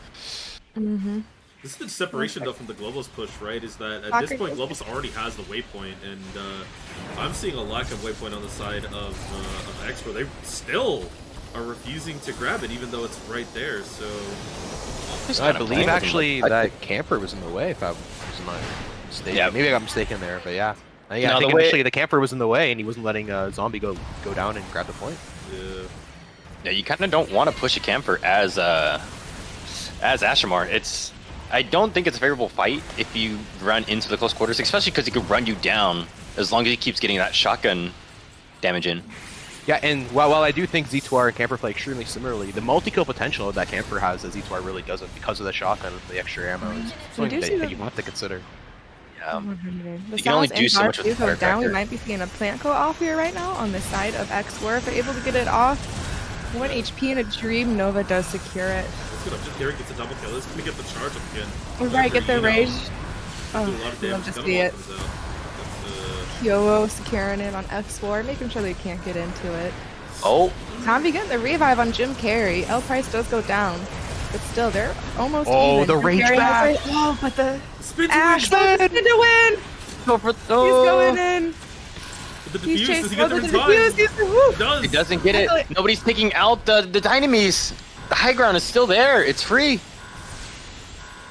Mm-hmm. This is the separation though from the Globos push, right? Is that at this point Globos already has the waypoint, and I'm seeing a lack of waypoint on the side of X, where they still are refusing to grab it, even though it's right there. So I believe actually that camper was in the way, if I was not mistaken. Yeah. Maybe I got mistaken there, but yeah. I No, think the way- initially the camper was in the way, and he wasn't letting Zombie go down and grab the point. yeah, Yeah, you kind of don't want to push a camper as Ashamar. I don't think it's a favorable fight if you run into the close quarters, especially because he could run you down as long as he keeps getting that shotgun damage in. Yeah, and while I do think Z2R and camper play extremely similarly, the multi-kill potential that camper has that Z2R really doesn't because of the shotgun with the extra ammo is something that you have to consider. Yeah. The You can only Sal's do and so much with Barb do go the down. We firecracker. might be seeing a plant go off here right now on the side of X4. If they're able to get it off, 1 HP in a dream, Nova does secure it. it's good. Just Derek gets a double kill. This is gonna get the charge up again. We're right, get the rage. Do a Oh, lot of love damage. to Gunner see it. comes out. That's, Kyowo securing it on X4, making sure they can't get into it. Oh, Zombie getting the revive on Jim Carrey. L Price does go down, but still, they're almost Oh, even. the Jim rage Carrey has back. it. Oh, but the spin to Ash win. goes in to win. go for He's going in. The He's defuse. Does chasing. he get there The in time? defuse. Woo. He does. he doesn't get it. Nobody's taking out the dynamies. The high ground is still there. It's free.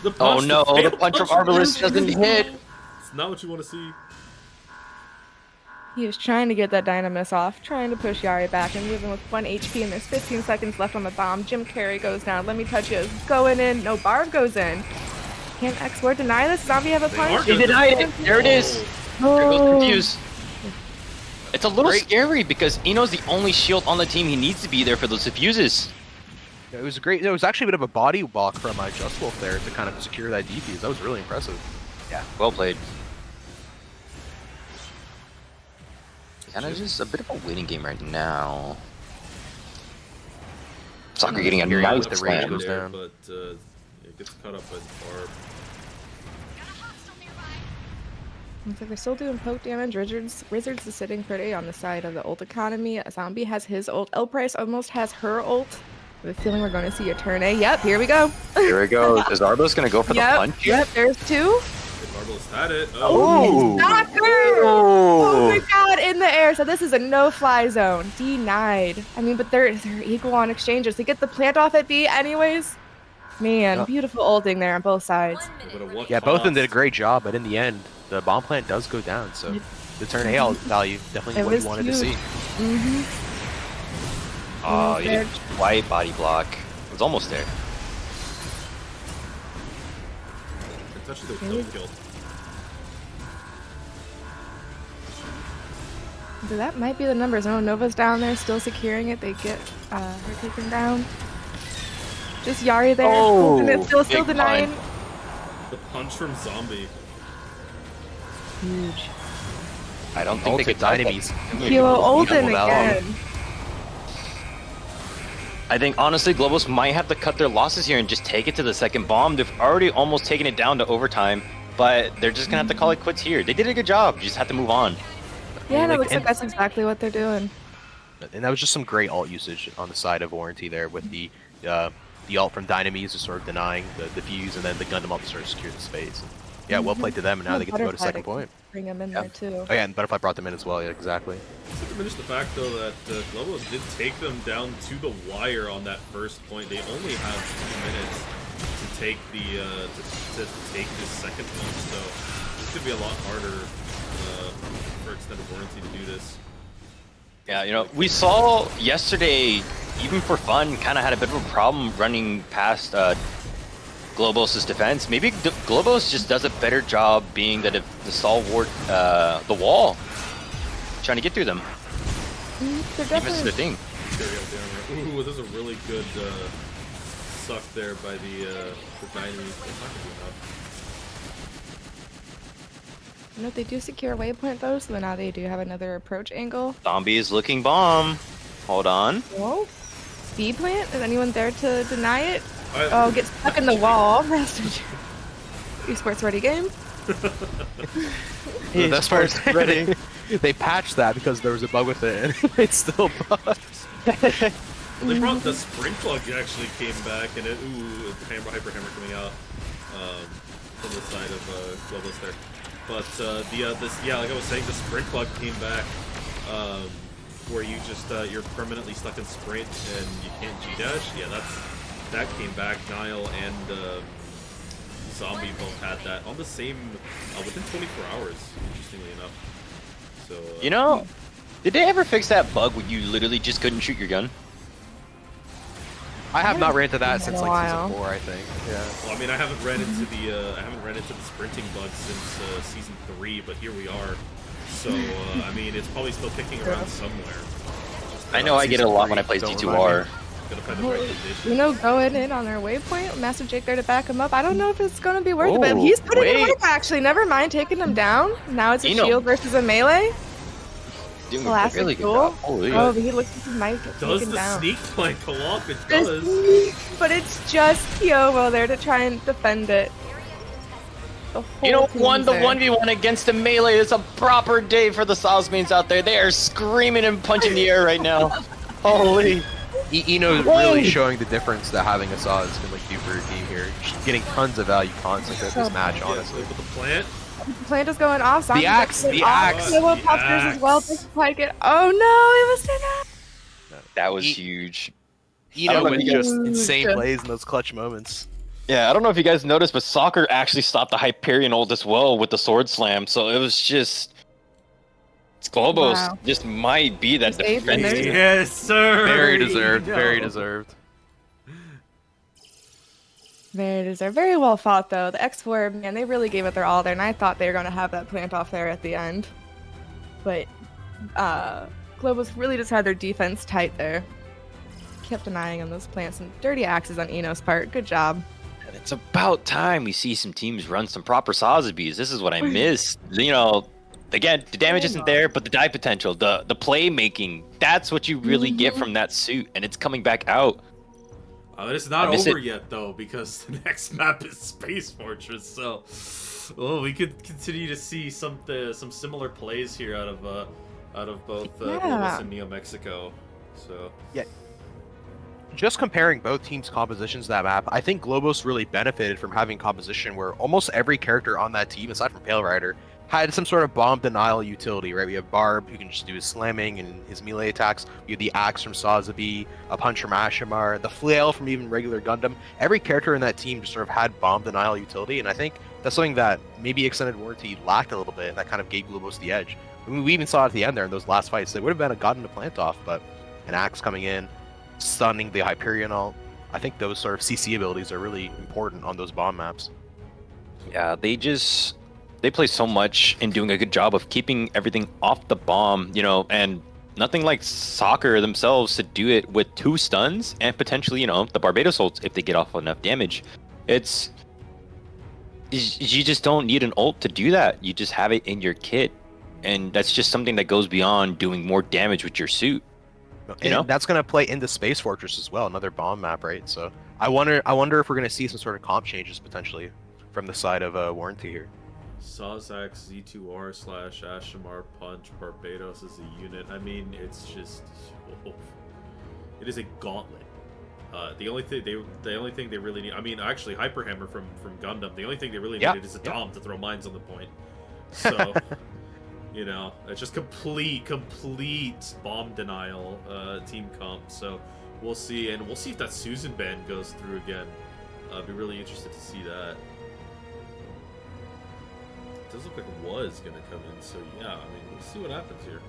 The Oh punch, no, the failed punch from Arbalest from doesn't hit. It's not what you want to see. He is trying to get that Dynamis off, trying to push Yari back, and even with 1 HP and there's 15 seconds left on the bomb, Jim Carrey goes down. Let me touch you. Going in. No, Barb goes in. Can X4 deny this? Zombie have a punch? He denied it. There it is. There goes Oh. Confuse. It's a little scary because Eno's the only shield on the team. He needs to be there for those diffuses. It was great. It was actually a bit of a body block from Just Wolf there to kind of secure that defuse. That was really impressive. Yeah, well played. Kind of just a bit of a waiting game right now. Soccer getting a Carry on nice with the rage slam. goes there, down. but it gets cut up by Barb. Looks like they're still doing poke damage. Wizards is sitting pretty on the side of the ult economy. Zombie has his ult. L Price almost has her ult. I have a feeling we're going to see a turn A. Yep, here we go. Here we go. Is Arbo's gonna go for the punch? Yep, there's two. Marvel's had it. Oh. Knocker! Oh my god, in the air. So this is a no-fly zone. Denied. I mean, but they're equal on exchanges. They get the plant off at B anyways. Man, Yeah. beautiful ulting there on both sides. 1 minute But at what remaining. Yeah, both of them did a cost? great job, but in the end, the bomb plant does go down. So the turn A value definitely It what was you wanted to huge. see. Mm-hmm. Oh, you did white body block. It was almost there. It's actually the double kill. So that might be the numbers. Oh, Nova's down there, still securing it. They get her taken down. Just Yari there. Oh, and it's still big denying. pun. The punch from Zombie. Huge. I don't think they could Dynamis. Kilo Olden Double down. again. I think honestly, Globos might have to cut their losses here and just take it to the second bomb. They've already almost taken it down to overtime, but they're just gonna have to call it quits here. They did a good job. You just have to move on. Yeah, and it Like, looks like that's exactly what they're doing. And that was just some great ult usage on the side of Warranty there with the ult from Dynamis just sort of denying the fuse, and then the Gundam ult to sort of secure the space. And, yeah, well played to them, and now they get to go to second point. Bring him in there too. Oh yeah, and Butterfly brought them in as well. Yeah, exactly. Doesn't diminish the fact though that Globos did take them down to the wire on that first point. They only have 2 minutes to take the to take this second one, so this could be a lot harder for extended warranty to do this. Yeah, you know, we saw yesterday, even for fun, kind of had a bit of a problem running past Globos' defense. Maybe Globos just does a better job being the stalwart, the wall, trying to get through them. They're Even to the definitely. thing. Ooh, this is a really good suck there by the Dynamis. That's not gonna be enough. You know, they do secure a waypoint though, so now they do have another approach angle. Zombie is looking bomb. Hold on. Whoa. Speed plant? Is anyone there to deny it? I- Oh, get stuck in the wall. Esports ready game? The best part is they patched that because there was a bug with it, and it still bugged. They brought the sprint plug actually came back, and it hyper hammer coming out from the side of Globos there. But like I was saying, the sprint plug came back, where you just you're permanently stuck in sprint and you can't G dash. Yeah, that came back. Nile and Zombie both had that on the same within 24 hours. Interestingly enough, so You know, did they ever fix that bug where you literally just couldn't shoot your gun? I have not ran into that It's been since a like while. season 4, I think. Yeah. Well, I mean, I haven't ran into the sprinting bug since season 3, but here we are. So I mean, it's probably still kicking around somewhere. Just, I know I get it a lot when I play Don't C2R. Gotta find the right condition. You know, going in on their waypoint, Massive Jake there to back him up. I don't know if it's gonna be worth it, but Oh, he's putting in wait. work actually. Never mind taking him down. Now it's a Eno. shield versus a melee. Doing Classic a really good duel. job. Holy. Oh, but he looks like he might get Does taken the down. sneak plank go off? It The does. sneak, but it's just Kyovo there to try and defend it. The whole You know, team's one the there. 1v1 against the melee is a proper day for the Salzmains out there. They are screaming and punching the air right now. Holy. Eno's really showing the difference that having a Saw is going to do for your team here. Just getting tons of value constantly with this match, honestly. With the plant. The plant is going off. Zombie's axe, actually the off. axe. Kyovo The poppers as well. axe. Doesn't quite get. Oh no, it was denied. That was E- huge. I Eno don't know with if you guys- just insane Huge. plays in those clutch moments. Yeah, I don't know if you guys noticed, but Soccer actually stopped the Hyperion ult as well with the sword slam. So it was just. Globos Wow. just might be that Safe in defense. there. team. Yes, sir. Very deserved. No. Very deserved. Very deserved. Very well fought though. The X4, man, they really gave it their all there, and I thought they were gonna have that plant off there at the end. But Globos really just had their defense tight there. Kept denying him those plants and dirty axes on Eno's part. Good job. And it's about time we see some teams run some proper Sazabis. This is what I miss. You know, again, the damage isn't there, but the die potential, the playmaking, that's what you really get from that suit, and it's coming back out. It's not I miss over it. yet though, because the next map is Space Fortress. So, we could continue to see some similar plays here out of both Yeah. Globos and Neo Mexico. So, Just comparing both teams' compositions to that map, I think Globos really benefited from having composition where almost every character on that team, aside from Pale Rider, had some sort of bomb denial utility, right? We have Barb, who can just do his slamming and his melee attacks. We have the axe from Sazabi, a punch from Ashimar, the flail from even regular Gundam. Every character in that team just sort of had bomb denial utility, and I think that's something that maybe Extended Warranty lacked a little bit, and that kind of gave Globos the edge. I mean, we even saw at the end there in those last fights, they would have gotten a plant off, but an axe coming in, stunning the Hyperion ult. I think those sort of CC abilities are really important on those bomb maps. Yeah, they play so much in doing a good job of keeping everything off the bomb, you know, and Nothing like soccer themselves to do it with 2 stuns and potentially, the Barbados ults if they get off enough damage. You just don't need an ult to do that. You just have it in your kit, and that's just something that goes beyond doing more damage with your suit. And that's going to play into Space Fortress as well, another bomb map, right? So I wonder if we're going to see some sort of comp changes potentially from the side of Warranty here. Sawzak, Z2R / Ashamar Punch Barbados as a unit. I mean, it's just it is a gauntlet. The only thing they really need, I mean, actually Hyper Hammer from Gundam. The only thing they really needed is a Dom to throw mines on the point. So it's just complete bomb denial team comp. So we'll see, and we'll see if that Susan ban goes through again. I'd be really interested to see that. It does look like it was gonna come in, so yeah, I mean, we'll see what happens here.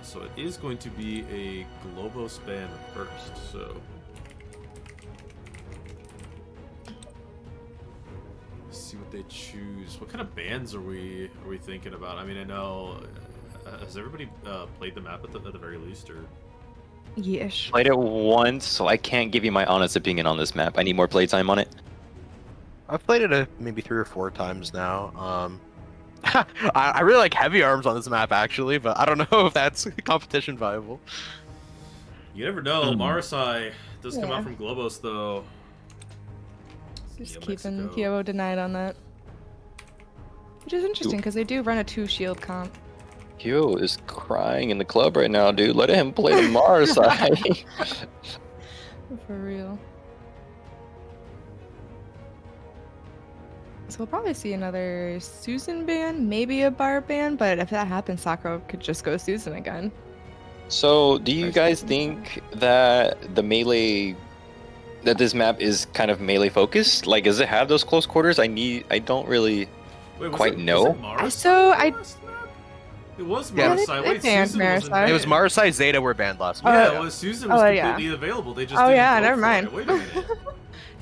So it is going to be a Globos ban first, so let's see what they choose. What kind of bans are we thinking about? I mean, I know has everybody played the map at the very least, or? Yes. Played it once, so I can't give you my honest opinion on this map. I need more playtime on it. I've played it maybe 3 or 4 times now. I really like heavy arms on this map actually, but I don't know if that's competition viable. You never know. Marasai does come out from Globos though. Just Neo keeping Mexico. Kyoto denied on that. Which is interesting because they do run a 2 shield comp. Kyo is crying in the club right now, dude. Let him play the Mars side. For real. So we'll probably see another Susan ban, maybe a Bar ban, but if that happens, Sakura could just go Susan again. So, do you guys think that that this map is kind of melee focused? Like, does it have those close quarters? I don't really Wait, quite know. It was Yeah, Marasai. they Wait, banned Susan wasn't Marasai. banned. It was Marasai Zeta were banned last week. Yeah, well, Susan was completely available. They just didn't go never for mind. it. Wait a minute.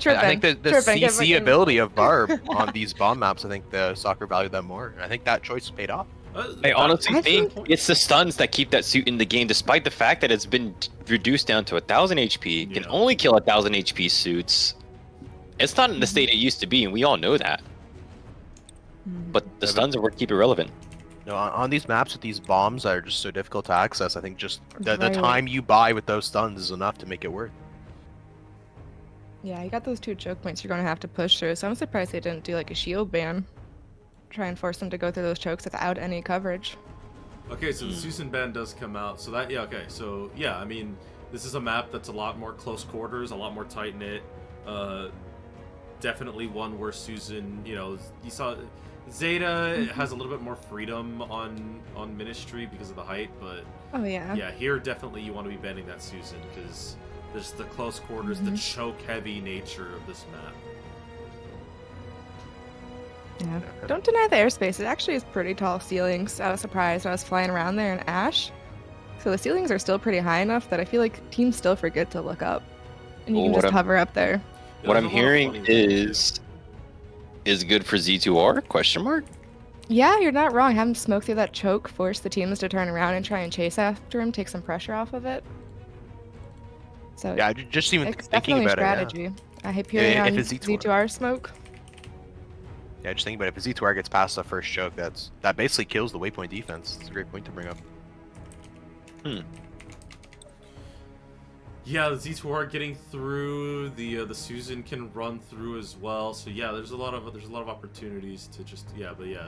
I think the CC ability of Barb on these bomb maps, I think the soccer valued them more. And I think that choice paid off. I honestly think it's the stuns that keep that suit in the game, despite the fact that it's been reduced down to 1,000 HP. Can only kill 1,000 HP suits. It's not in the state it used to be, and we all know that. But the stuns are what keep it relevant. No, on these maps with these bombs that are just so difficult to access, I think just the time you buy with those stuns is enough to make it worth. Yeah, you got those 2 choke points you're going to have to push through, so I'm surprised they didn't do like a shield ban. Try and force them to go through those chokes without any coverage. Okay, so the Susan ban does come out. So that, so yeah, I mean, this is a map that's a lot more close quarters, a lot more tight knit. Definitely one where Susan, you saw Zeta has a little bit more freedom on Ministry because of the height, but yeah, here definitely you want to be banning that Susan because there's the close quarters, the choke heavy nature of this map. Yeah, don't deny the airspace. It actually is pretty tall ceilings. I was surprised. I was flying around there in Ash. So the ceilings are still pretty high enough that I feel like teams still forget to look up. And you can just hover up there. What I'm hearing is good for Z2R? Question mark? Yeah, you're not wrong. Have him smoke through that choke, force the teams to turn around and try and chase after him, take some pressure off of it. So yeah, just even it's thinking definitely about strategy. it. I hope you're on it's Z2R smoke. Yeah, just think about it. If Z2R gets past the first choke, that basically kills the waypoint defense. It's a great point to bring up. Yeah, the Z2R getting through, the Susan can run through as well. So yeah, there's a lot of opportunities to just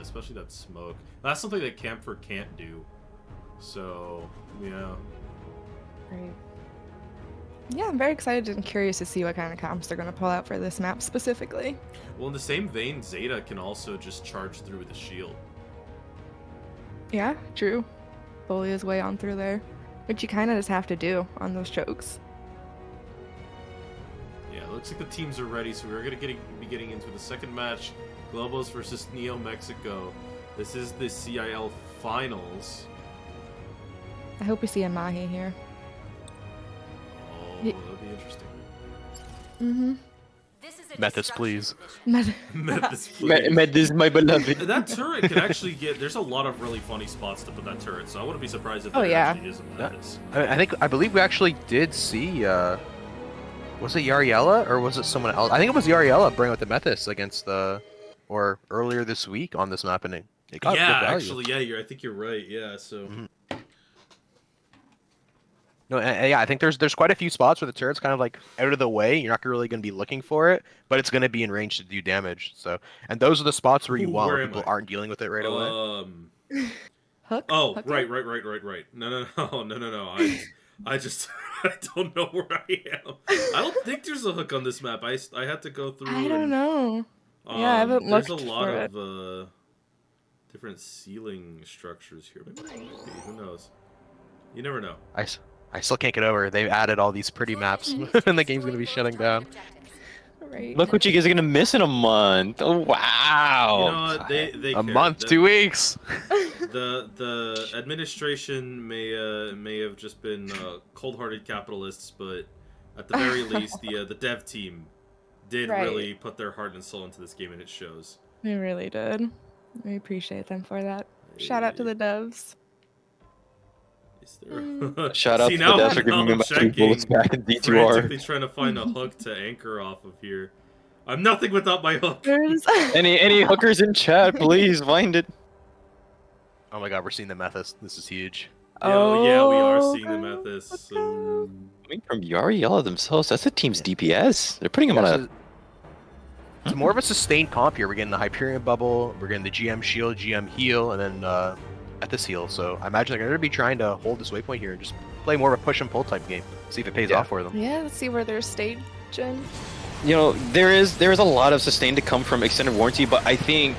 especially that smoke. That's something that Camphor can't do. So yeah. Great. Yeah, I'm very excited and curious to see what kind of comps they're going to pull out for this map specifically. Well, in the same vein, Zeta can also just charge through with a shield. Yeah, true. Bully his way on through there, which you kind of just have to do on those chokes. Yeah, it looks like the teams are ready, so we're going to be getting into the second match, Globos versus Neo Mexico. This is the CIL Finals. I hope we see a Mahi here. Oh, that'll be interesting. Mm-hmm. This is Metis, please. Met this place. Met this, my beloved. That turret can actually get. There's a lot of really funny spots to put that turret, so I wouldn't be surprised if Oh, there yeah. actually is a Metis. I believe we actually did see. Was it Yariella or was it someone else? I think it was Yariella bring out the Metis against or earlier this week on this map, and it got good Yeah, value. actually, yeah. I think you're right. Yeah, so. Mhm. No, and yeah, I think there's quite a few spots where the turret's kind of like out of the way. You're not really going to be looking for it, but it's going to be in range to do damage. So, and those are the spots where you Ooh, want where where am people I? aren't dealing with it right away. Hook? Oh, Hook right. up? No. I just I don't know where I am. I don't think there's a hook on this map. I had to go through. I don't and, know. Yeah, I haven't There's looked a lot for of different ceiling structures here. Maybe, who knows? You never know. I still can't get over. They've added all these pretty maps, and the game's going to be shutting down. Right. Look what you guys are gonna miss in a month. Oh You wow. know what? They A care. month, The- 2 weeks. The administration may have just been cold-hearted capitalists, but at the very least, the dev team did Right. really put their heart and soul into this game, and it shows. We really did. We appreciate them for that. Shout out to the devs. Is there... Shout out See, to now, the devs for now giving me I'm my 2 checking, bullets back in frantically D2R. trying to find a hook to anchor off of here. I'm nothing without my hook. There's Any hookers in chat, please find it. Oh my god, we're seeing the Methis. This is huge. Yeah, we are seeing the okay. Methis. Let's So... go. Coming from Yariella themselves, that's the team's DPS. They're putting him on Yeah, a. so it's more of a sustained comp here. We're getting the Hyperion Bubble, we're getting the GM Shield, GM Heal, and then Methis Heal. So I imagine they're going to be trying to hold this waypoint here and just play more of a push and pull type game. See if it pays Yeah. off for them. Yeah, let's see where they're staging. You know, there is a lot of sustain to come from extended warranty, but I think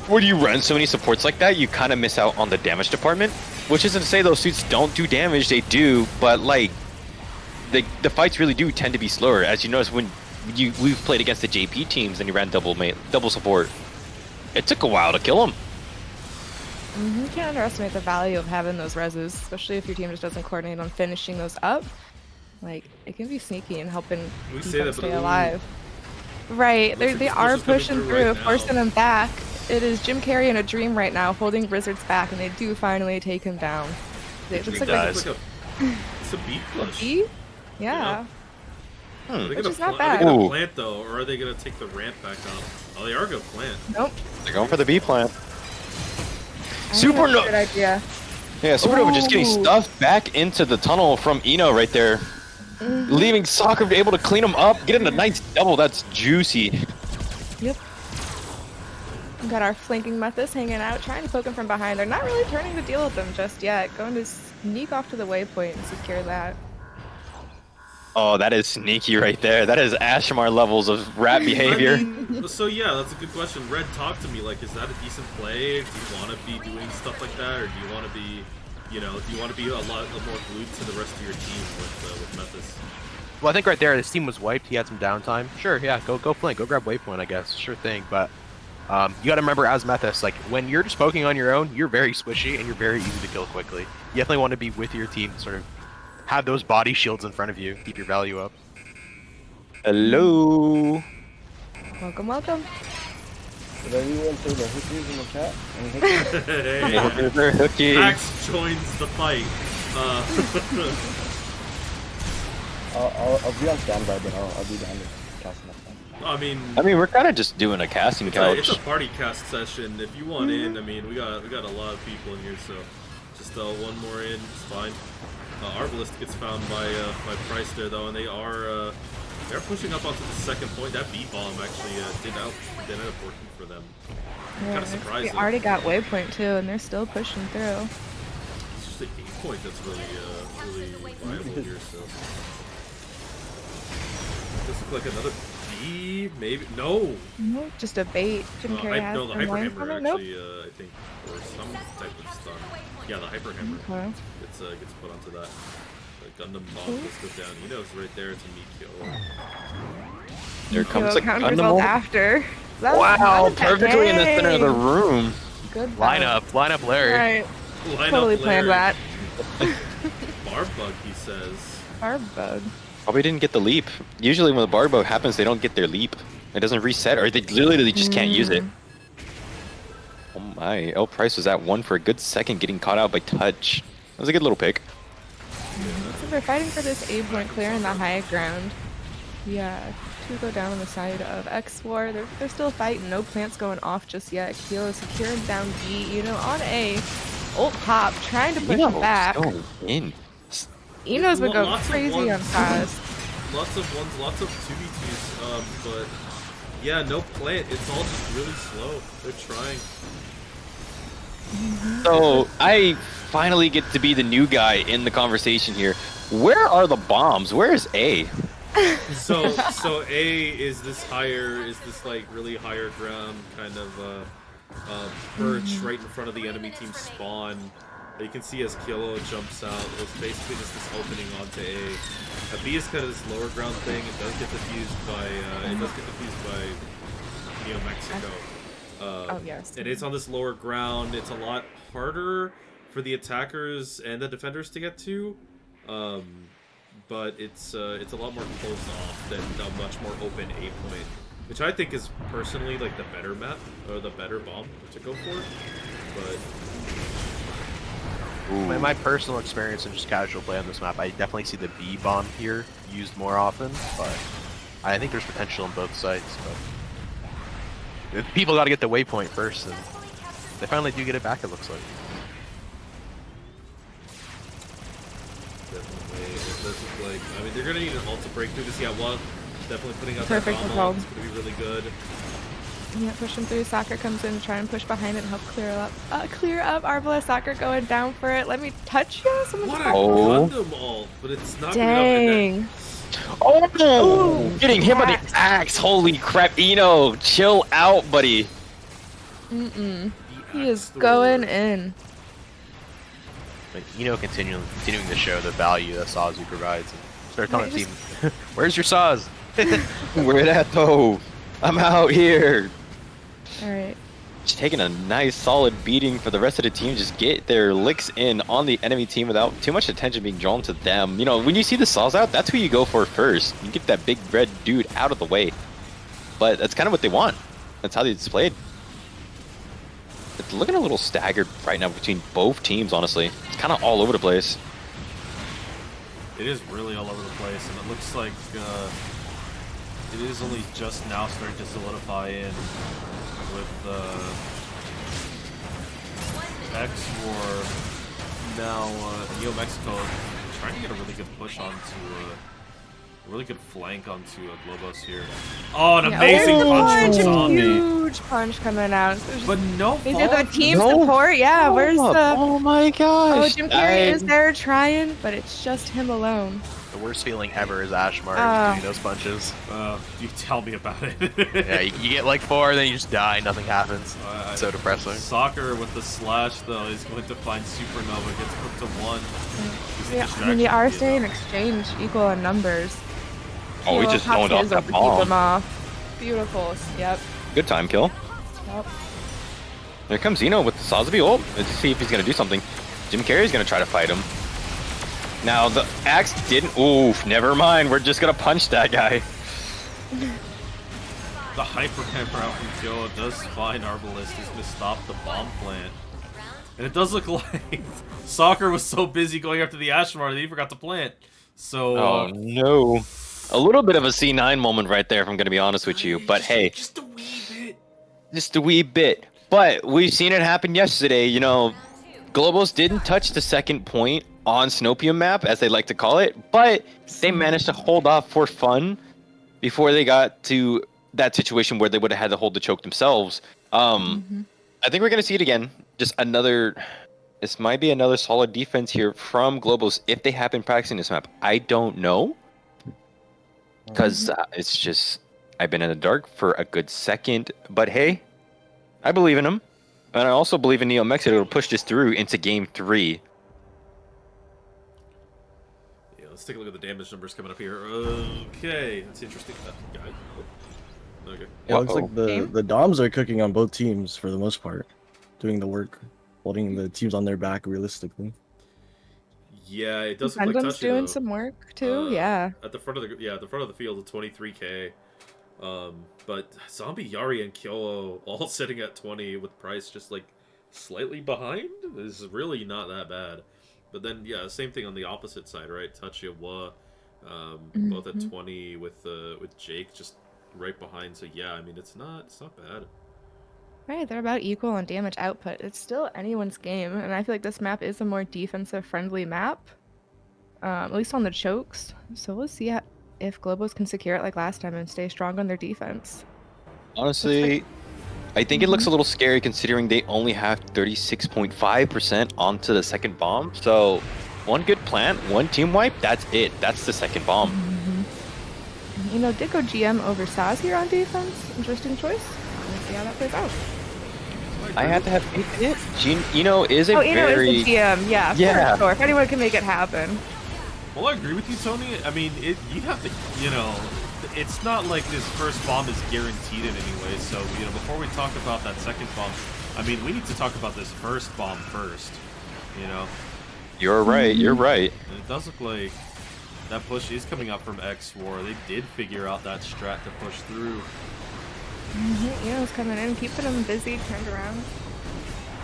when you run so many supports like that, you kind of miss out on the damage department. Which isn't to say those suits don't do damage, they do, but like the fights really do tend to be slower. As you notice when we've played against the JP teams and you ran double support, it took a while to kill them. You can't underestimate the value of having those reses, especially if your team just doesn't coordinate on finishing those up. Like, it can be sneaky and helping We say people that, but stay ooh. alive. Right, Looks like they this are push is coming pushing through through, right now. forcing them back. It is Jim Carrey in a dream right now, holding Wizards back, and they do finally take him down. It looks like does. It's a beat a push. B? Yeah. Are they Which gonna is not Are bad. they gonna Ooh. plant though, or are they gonna take the ramp back up? Oh, they are gonna plant. Nope. They're going for the B plant. I think that's a good idea. Yeah, Supernova just getting Ooh. stuffed back into the tunnel from Eno right there. Leaving Soccer able to clean him up, getting a nice double. That's juicy. Yep. We got our flanking Methis hanging out, trying to poke him from behind. They're not really turning the deal with them just yet. Going to sneak off to the waypoint and secure that. Oh, that is sneaky right there. That is Ashmar levels of rat behavior. I mean, so yeah, that's a good question. Red, talk to me. Like, is that a decent play? Do you want to be doing stuff like that, or do you want to be, do you want to be a lot more glued to the rest of your team with Methis? Well, I think right there, his team was wiped. He had some downtime. Sure, yeah, go flank, go grab waypoint, I guess. Sure thing. But you got to remember, as Methis, like when you're just poking on your own, you're very squishy and you're very easy to kill quickly. You definitely want to be with your team, sort of have those body shields in front of you, keep your value up. Hello. Welcome, welcome. Did everyone say the hookies in the chat? Any hookies? Hey, They're hooky. Max joins the fight. I'll be on standby, but I'll be down to cast next time. I mean, We're kind of just doing a casting it's couch. a party cast session. If you want in, I mean, we got a lot of people in here, so just one more in, it's fine. Arbalist gets found by Price there though, and they're pushing up onto the second point. That B bomb actually did end up working for them. Kind of They surprising. already got waypoint too, and they're still pushing through. It's just the 8 point that's really viable here. So this looks like another B, maybe no. Nope, just a bait. Jim Carrey has No, the them hyper going hammer from it. Nope. actually, I think, or some type of stun. Yeah, the hyper hammer Okay. gets put onto that. The Gundam bomb just goes down. You know, it's right there. It's a meat kill. Here comes Yo, the count Gundam result ult. after. That was Wow, not a bad perfectly in the center of the game. room. Good Line up Larry. Right. Line Totally up planned Larry. that. Barb bug, he says. Barb bug. Probably didn't get the leap. Usually when the barb bug happens, they don't get their leap. It doesn't reset, or they literally just can't use it. Oh my, L Price was at 1 for a good second, getting caught out by Touch. That was a good little pick. So they're fighting for this A point clear in the high ground. Yeah, 2 go down on the side of X4. They're still fighting. No plants going off just yet. Keel is securing down B. On A. Ult pop, trying to push him back. Going in. Eno's been going Lots of crazy on ones. fast. Lots of ones, lots of 2v2s, but yeah, no plant. It's all just really slow. They're trying. So I finally get to be the new guy in the conversation here. Where are the bombs? Where is A? So A is this like really higher ground kind of perch right in front of the enemy team spawn. You can see as Kilo jumps out, it's basically just this opening onto A. B is kind of this lower ground thing. It does get diffused by Neo Mexico. Oh yes. And it's on this lower ground. It's a lot harder for the attackers and the defenders to get to, but it's a lot more closed off than a much more open A point, which I think is personally like the better map or the better bomb to go for. But In my personal experience and just casual play on this map, I definitely see the B bomb here used more often, but I think there's potential on both sides. But people got to get the waypoint first, and they finally do get it back, it looks like. definitely, it does look like. I mean, they're gonna need an ult to break through this. Yeah, one definitely putting out Perfect that control. bomb. It's gonna be really good. Yeah, pushing through. Soccer comes in to try and push behind it and help clear up. Arbalest Soccer going down for it. Let me touch you. Someone What a Oh. Gundam ult, but it's not Dang. Oh no! Ooh, Getting hit by the axe. axe. Holy crap, Eno, chill out, buddy. Mm-mm. He is going in. But continuing to show the value that Sazu provides. And start telling the team, where's your Saz? Where that though? I'm out here. All right. Just taking a nice solid beating for the rest of the team. Just get their licks in on the enemy team without too much attention being drawn to them. When you see the Saws out, that's who you go for first. You get that big red dude out of the way. But that's kind of what they want. That's how they displayed. It's looking a little staggered right now between both teams, honestly. It's kind of all over the place. It is really all over the place, and it looks like it is only just now starting to solidify in with X-War. Now, Neo Mexico trying to get a really good push onto a really good flank onto Globos here. Oh, an amazing punch from Zombie. Huge punch coming out. So just But no is it the follow-up. team support? Yeah, where's the... Oh my gosh. Oh, Jim Carrey is there trying, but it's just him alone. The worst feeling ever is Ashmar doing those punches. You tell me about it. Yeah, you get like 4, then you just die, nothing happens. It's so depressing. Soccer with the slash, though, is going to find Supernova, gets put to 1. Yeah, I mean, they are staying exchange equal on numbers. Oh, he Kilo just pops owned off his that up to keep bomb. him off. Beautiful. Yep. Good time kill. Yep. There comes Eno with the Sazabi ult. Let's see if he's going to do something. Jim Carrey's going to try to fight him. Now, the axe didn't... Oof, never mind. We're just going to punch that guy. The hyper camper out from Joe does find Arbalest. He's going to stop the bomb plant. And it does look like Soccer was so busy going after the Ashmar that he forgot to plant. So, Oh, no. A little bit of a C9 moment right there, if I'm going to be honest with you. But hey, just a wee bit. just a wee bit. But we've seen it happen yesterday. Globos didn't touch the second point on Snopium map, as they like to call it, but they managed to hold off for fun before they got to that situation where they would have had to hold the choke themselves. I think we're going to see it again. This might be another solid defense here from Globos if they have been practicing this map. I don't know, because it's just, I've been in the dark for a good second, but hey, I believe in them. And I also believe in Neo Mexico to push this through into game 3. Yeah, let's take a look at the damage numbers coming up here. Okay, that's interesting. Guy. Okay. Yeah, it looks like the Doms are cooking on both teams for the most part, doing the work, holding the teams on their back realistically. Yeah, it does look like Gundam's Touchy doing though. some work too. Yeah. At the front of the field, at 23k. But Zombie, Yari, and Kyo all sitting at 20 with Price just like slightly behind is really not that bad. But then yeah, same thing on the opposite side, right? Touchy and Wa, both at 20 with Jake just right behind. So yeah, I mean it's not bad. Right, they're about equal on damage output. It's still anyone's game, and I feel like this map is a more defensive-friendly map, at least on the chokes. So we'll see if Globos can secure it like last time and stay strong on their defense. Honestly, I think it looks a little scary considering they only have 36.5% onto the second bomb. So one good plant, one team wipe, that's it. That's the second bomb. You know, did go GM over Saz here on defense. Interesting choice. Let's see how that plays out. I had to have faith in it. Eno is a Oh, Eno very... is the GM. Yeah, for sure. If anyone can make it happen. Well, I agree with you, Tony. I mean, you have to, it's not like this first bomb is guaranteed in any way. So, before we talk about that second bomb, I mean, we need to talk about this first bomb first, You're right, you're right. And it does look like that push is coming up from X-War. They did figure out that strat to push through. Eno's coming in, keeping him busy, turned around.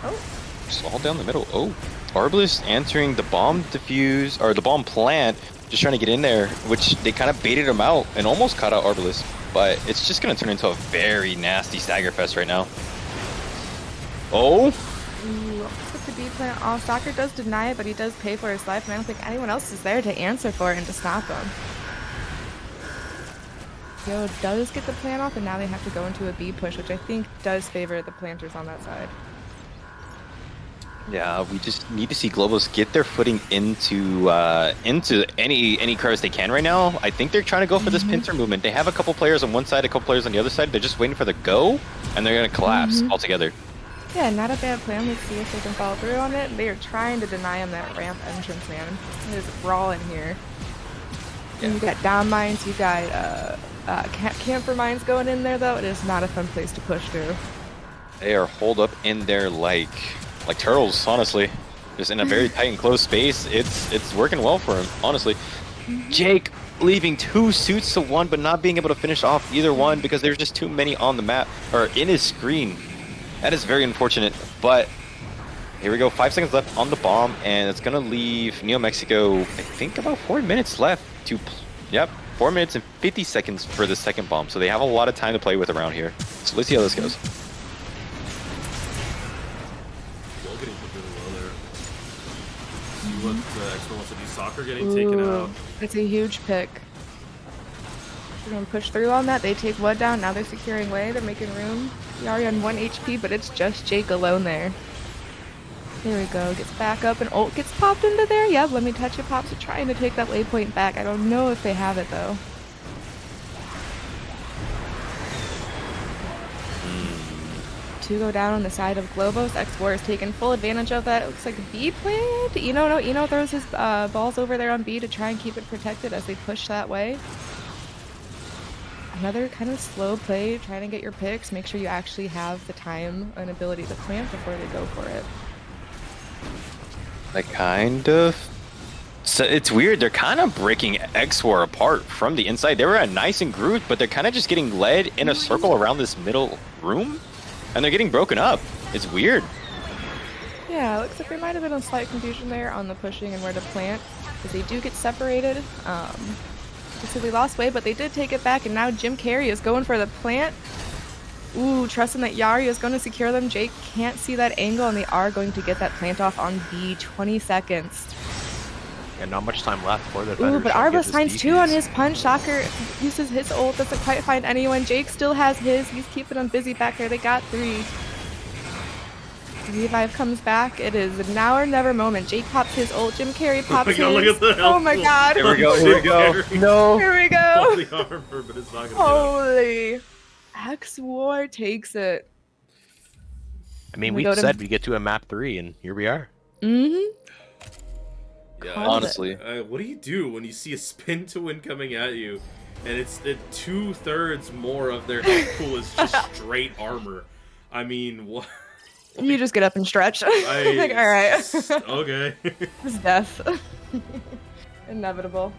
Oh. Just all down the middle. Oh. Arbalest answering the bomb defuse, or the bomb plant, just trying to get in there, which they kind of baited him out and almost caught out Arbalest. But it's just going to turn into a very nasty stagger fest right now. Oh. Ooh, put the B plant off. Soccer does deny it, but he does pay for his life, and I don't think anyone else is there to answer for it and to stop him. Yo does get the plant off, and now they have to go into a B push, which I think does favor the planters on that side. Yeah, we just need to see Globos get their footing into any curves they can right now. I think they're trying to go for this pincer movement. They have a couple players on one side, a couple players on the other side. They're just waiting for the go, and they're going to collapse altogether. Yeah, not a bad plan. Let's see if they can follow through on it. They are trying to deny him that ramp entrance, man. There's a brawl in here. Yeah. You got down mines, you got camper mines going in there, though. It is not a fun place to push through. They are holed up in there like turtles, honestly. Just in a very tight and closed space. It's working well for him, honestly. Jake leaving 2 suits to 1, but not being able to finish off either one because there's just too many on the map, or in his screen. That is very unfortunate, but here we go. 5 seconds left on the bomb, and it's gonna leave Neo Mexico, I think, about 4 minutes left to, 4 minutes and 50 seconds for the second bomb. So they have a lot of time to play with around here. So let's see how this goes. Well, getting put really well there. See what the X-Men wants to do. Soccer getting taken out. It's a huge pick. They're gonna push through on that. They take Wood down. Now they're securing way. They're making room. Yari on 1 HP, but it's just Jake alone there. There we go. Gets back up and ult gets popped into there. Yep, let me touch it. Pops are trying to take that waypoint back. I don't know if they have it though. Two go down on the side of Globos. X-War is taking full advantage of that. It looks like B plant. Eno throws his balls over there on B to try and keep it protected as they push that way. Another kind of slow play, trying to get your picks. Make sure you actually have the time and ability to plant before they go for it. Like, kind of. So it's weird. They're kind of breaking X-War apart from the inside. They were nice and grooved, but they're kind of just getting led in a circle around this middle room, and they're getting broken up. It's weird. Yeah, it looks like there might have been a slight confusion there on the pushing and where to plant, because they do get separated. So they lost way, but they did take it back, and now Jim Carrey is going for the plant. Ooh, trusting that Yari is going to secure them. Jake can't see that angle, and they are going to get that plant off on B. 20 seconds. And not much time left for the Ooh, but Arbalest finds 2 on his punch. Soccer uses his ult, doesn't quite find anyone. Jake still has his. He's keeping them busy back there. They got 3. Revive comes back. It is a now or never moment. Jake pops his ult. Jim Carrey pops his. Look at the oh my god. Here we go. Here we go. No. Here we go. The armor, but it's not gonna Holy. X-War takes it. I mean, we said we get to a map 3, and here we are. Mm-hmm. Yeah, honestly. What do you do when you see a spin to win coming at you, and it's 2/3 more of their health pool is just straight armor? I mean, what? You just get up and stretch. Like, all right. Okay. It's death. Inevitable.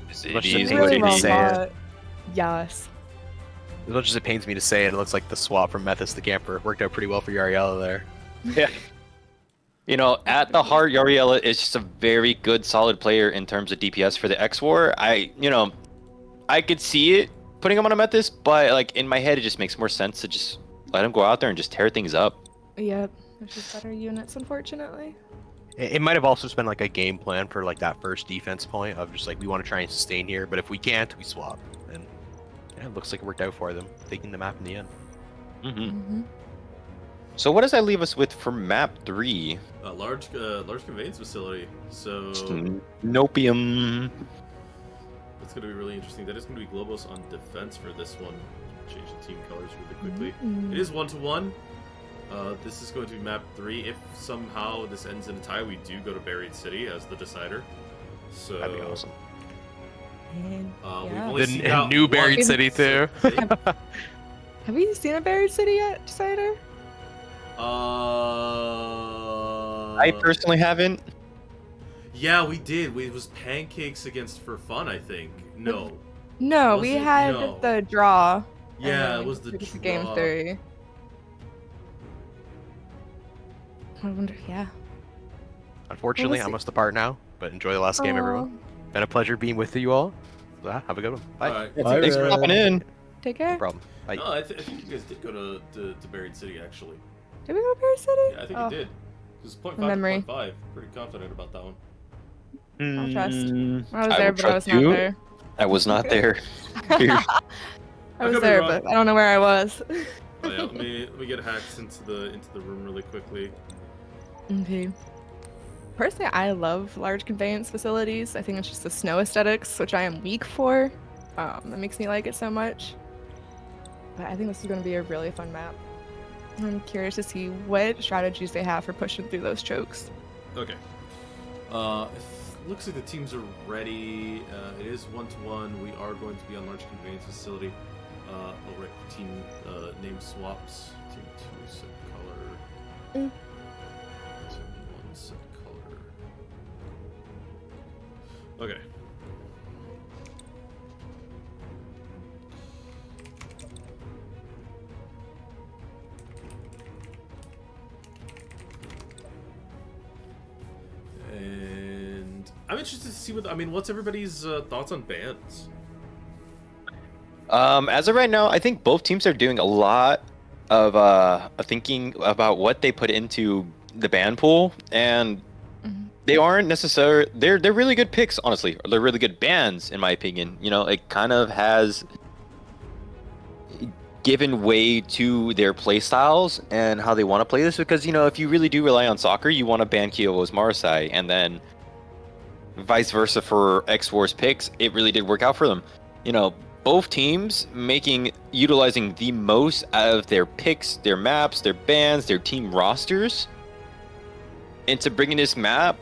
It's Let's easy, just Really easy well to say it. fought. Yes. As much as it pains me to say it, it looks like the swap from Methus to Camper worked out pretty well for Yariella there. Yeah. You know, at the heart, Yariella is just a very good, solid player in terms of DPS for the X-War. I could see it putting him on a Methus, but like in my head, it just makes more sense to just let him go out there and just tear things up. Yep. There's just better units, unfortunately. It might have also just been like a game plan for like that first defense point of just like we want to try and sustain here, but if we can't, we swap. And yeah, it looks like it worked out for them, taking the map in the end. Mm-hmm. So what does that leave us with for map 3? A large conveyance facility. So Nopium. it's going to be really interesting. That is going to be Globos on defense for this one. Change the team colors really quickly. Mm. It is 1-1. This is going to be map 3. If somehow this ends in a tie, we do go to Buried City as the decider. So That'd be awesome. And, we've yeah. only seen out New Buried one- City too. Have you seen a Buried City yet, Decider? I personally haven't. Yeah, we did. It was pancakes against For Fun, I think. No. No, Was we it? had No. the draw. Yeah, and it was the took draw. game 3. I wonder, yeah. Unfortunately, Well, I we'll must depart now, but enjoy the last game, everyone. Been a pleasure being with you all. Yeah, have a good one. Bye. All right. Bye, Thanks for Red. hopping in. Take No care. problem. Bye. No, I think you guys did go to Buried City, actually. Did we go to Buried City? Yeah, I think Oh, you did. It was 0.5 Memory. to 0.5. Pretty confident about that one. I'll trust. Mm, I was I there, will but I was trust not you. there. I was not there. I was could be there, wrong. but I don't know where I was. Oh, yeah, let me get hacks into the room really quickly. Okay. Personally, I love large conveyance facilities. I think it's just the snow aesthetics, which I am weak for. That makes me like it so much. But I think this is going to be a really fun map. I'm curious to see what strategies they have for pushing through those chokes. Okay. Looks like the teams are ready. It is 1-1. We are going to be on large conveyance facility. Oh, right. Team name swaps. Team 2 set color. Mm. Team 1 set color. Okay. And I'm interested to see what's everybody's thoughts on bans? As of right now, I think both teams are doing a lot of thinking about what they put into the ban pool, and they aren't necessarily they're really good picks, honestly. They're really good bans, in my opinion. You know, it kind of has given way to their play styles and how they want to play this, because you know, if you really do rely on soccer, you want to ban Kiovo's Marseille, and then vice versa for X-Wars picks. It really did work out for them. You know, both teams utilizing the most out of their picks, their maps, their bans, their team rosters into bringing this map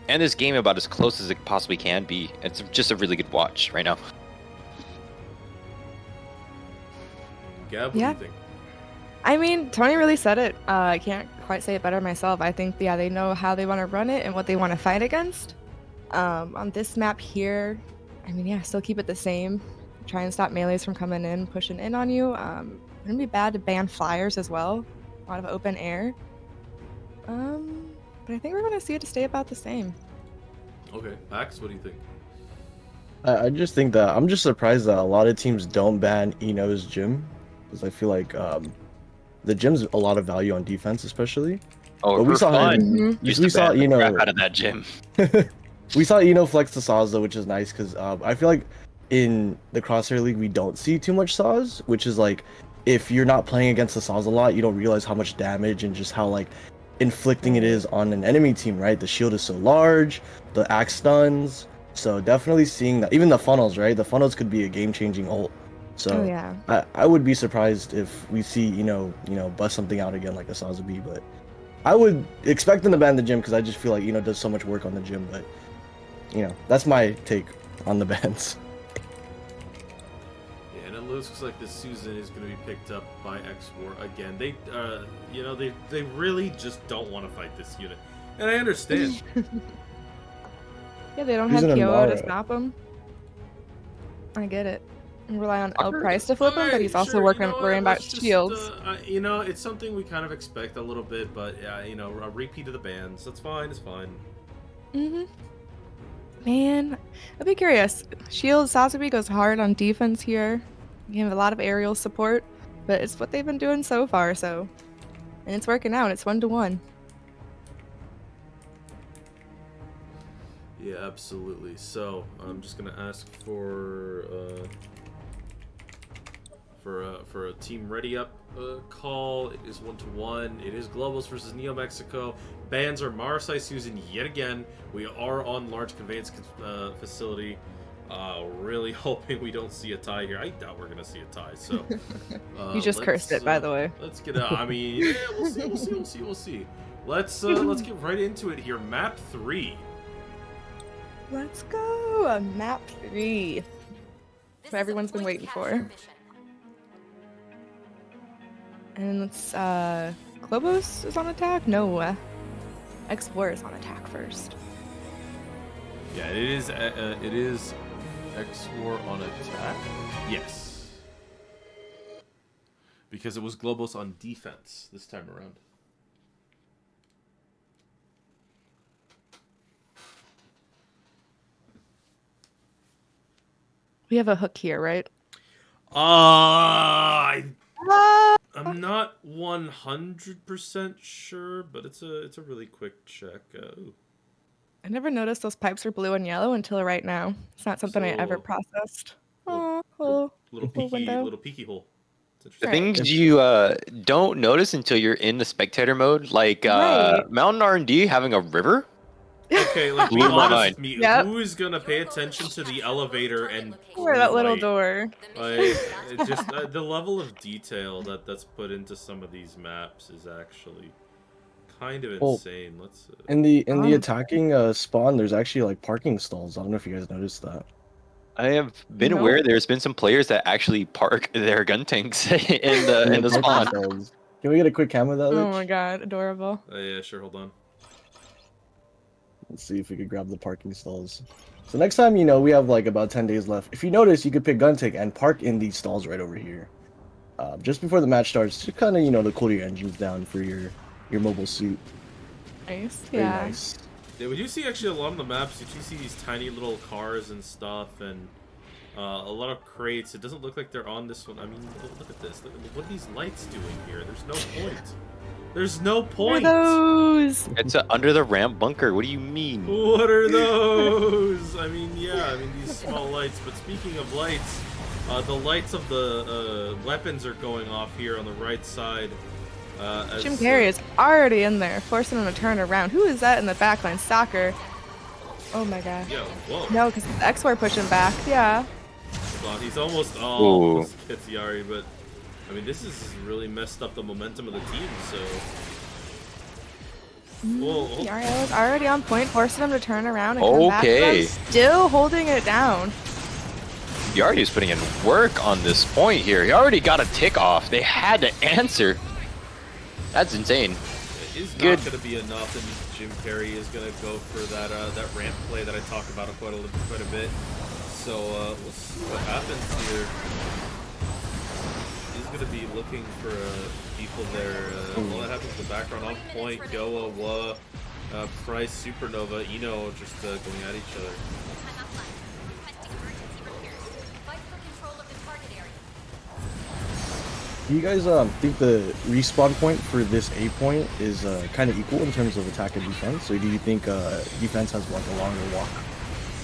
and this game about as close as it possibly can be. It's just a really good watch right now. Gab, what Yeah. do you think? I mean, Tony really said it. I can't quite say it better myself. I think, yeah, they know how they want to run it and what they want to fight against. On this map here, I mean, yeah, still keep it the same. Try and stop melees from coming in, pushing in on you. Wouldn't be bad to ban flyers as well. A lot of open air. But I think we're going to see it to stay about the same. Okay, Axe, what do you think? I just think that I'm just surprised that a lot of teams don't ban Eno's gym, because I feel like the gym's a lot of value on defense, especially. Oh, But we for saw fun. him. Used We to saw ban the crap Eno. out of that gym. We saw Eno flex the saws though, which is nice because I feel like in the Crosshair League we don't see too much saws, which is like if you're not playing against the saws a lot, you don't realize how much damage and just how like inflicting it is on an enemy team, right? The shield is so large, the axe stuns. So definitely seeing that. Even the funnels, right? The funnels could be a game-changing ult. So Oh, yeah. I would be surprised if we see bust something out again like a Sazabi, but I would expect them to ban the gym because I just feel like does so much work on the gym. But that's my take on the bans. Yeah, and it looks like this Susan is going to be picked up by X-War again. They, you know, they really just don't want to fight this unit, and I understand. Yeah, they don't Who's have in Kyo to Amara? stop him. I get it. And rely on L Tucker? Price to flip him, but he's also Sure, working, you know what, worrying about let's just, shields. you know, it's something we kind of expect a little bit, but yeah, you know, a repeat of the bans. That's fine. It's fine. Man, I'd be curious. Shield Sasori goes hard on defense here. You have a lot of aerial support, but it's what they've been doing so far, so. And it's working out. It's 1-1. Yeah, absolutely. So I'm just gonna ask for a team ready up call. It is 1-1. It is Globos versus Neo Mexico. Bans are Marseille Susan yet again. We are on large conveyance facility. Really hoping we don't see a tie here. I doubt we're gonna see a tie. So You just cursed it, by the way. Let's get out. I mean, yeah, we'll see. Let's get right into it here. Map 3. Let's go! Map 3. This What everyone's is a been point waiting capture for. mission. And it's, Globos is on attack? No, X-War is on attack first. Yeah, it is X-War on attack. Yes. Because it was Globos on defense this time around. We have a hook here, right? I'm not 100% sure, but it's a really quick check. Ooh. I never noticed those pipes were blue and yellow until right now. It's not something I ever So- processed. Little- Oh, Little window. peeky hole. It's The interesting. things you don't notice until you're in the spectator mode, like Right. Mountain R&D having a river. Okay, like be Blew my honest mind. with me. Yep. Who is gonna pay attention to the elevator and Or that little light? door. The Like, mission is it just the level of detail that's put into some of these maps is actually kind of Well, insane. Let's. In the Um, attacking spawn, there's actually like parking stalls. I don't know if you guys noticed that. I have been Nope. aware there's been some players that actually park their gun tanks in the Yeah, spawn. parking stalls. Can we get a quick cam of that? Oh Lich? my god, adorable. Yeah, sure. Hold on. Let's see if we could grab the parking stalls. So next time, you know, we have like about 10 days left. If you notice, you could pick gun tank and park in these stalls right over here. Just before the match starts, to kind of, you know, to cool your engines down for your mobile suit. Nice. Very Yeah. nice. Yeah, we do see actually a lot of the maps. You do see these tiny little cars and stuff, and a lot of crates. It doesn't look like they're on this one. I mean, look at this. Look at what are these lights doing here? There's no point. There's no What are point. those? It's a under the ramp bunker. What do you mean? What are those? I mean, yeah, I mean these small lights. But speaking of lights, the lights of the weapons are going off here on the right side. As, Jim Carrey is already in there, forcing him to turn around. Who is that in the backline? Soccer. Oh my god. Yeah, whoa. No, because X-War pushing back. Yeah. Hold on, he's almost Ooh. this Kitsuyari, but I mean this is really messed up the momentum of the team. So. Whoa. Yario is already on point, forcing him to turn around and come back. to Okay. them, still holding it down. Yardy's putting in work on this point here. He already got a tick off. They had to answer. That's insane. It is Good. not going to be enough, and Jim Carrey is going to go for that that ramp play that I talked about quite a bit. So we'll see what happens here. He's going to be looking for people there. While that happens in the background, on point, Goa, Wa, Price, Supernova, Eno just going at each other. time outside. Requesting emergency repairs. Fight for control of the target area. Do you guys think the respawn point for this A point is kind of equal in terms of attack and defense, or do you think defense has like a longer walk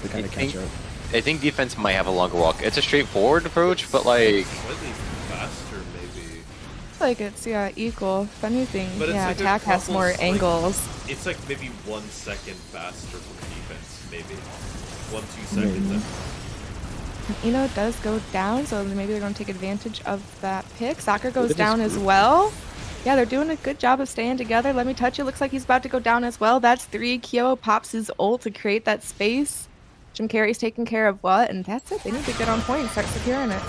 to kind of catch up? I think defense might have a longer walk. It's a straightforward approach, but like Slightly faster, maybe. It's like it's, yeah, equal. If anything, But it's yeah, like a attack has couple more like- angles. It's like maybe 1 second faster from defense, maybe 1-2 seconds. Eno does go down, so maybe they're going to take advantage of that pick. Soccer goes down as well. Yeah, they're doing a good job of staying together. Let me touch it. Looks like he's about to go down as well. That's 3. Kyo pops his ult to create that space. Jim Carrey's taking care of what? And that's it. They need to get on point and start securing it.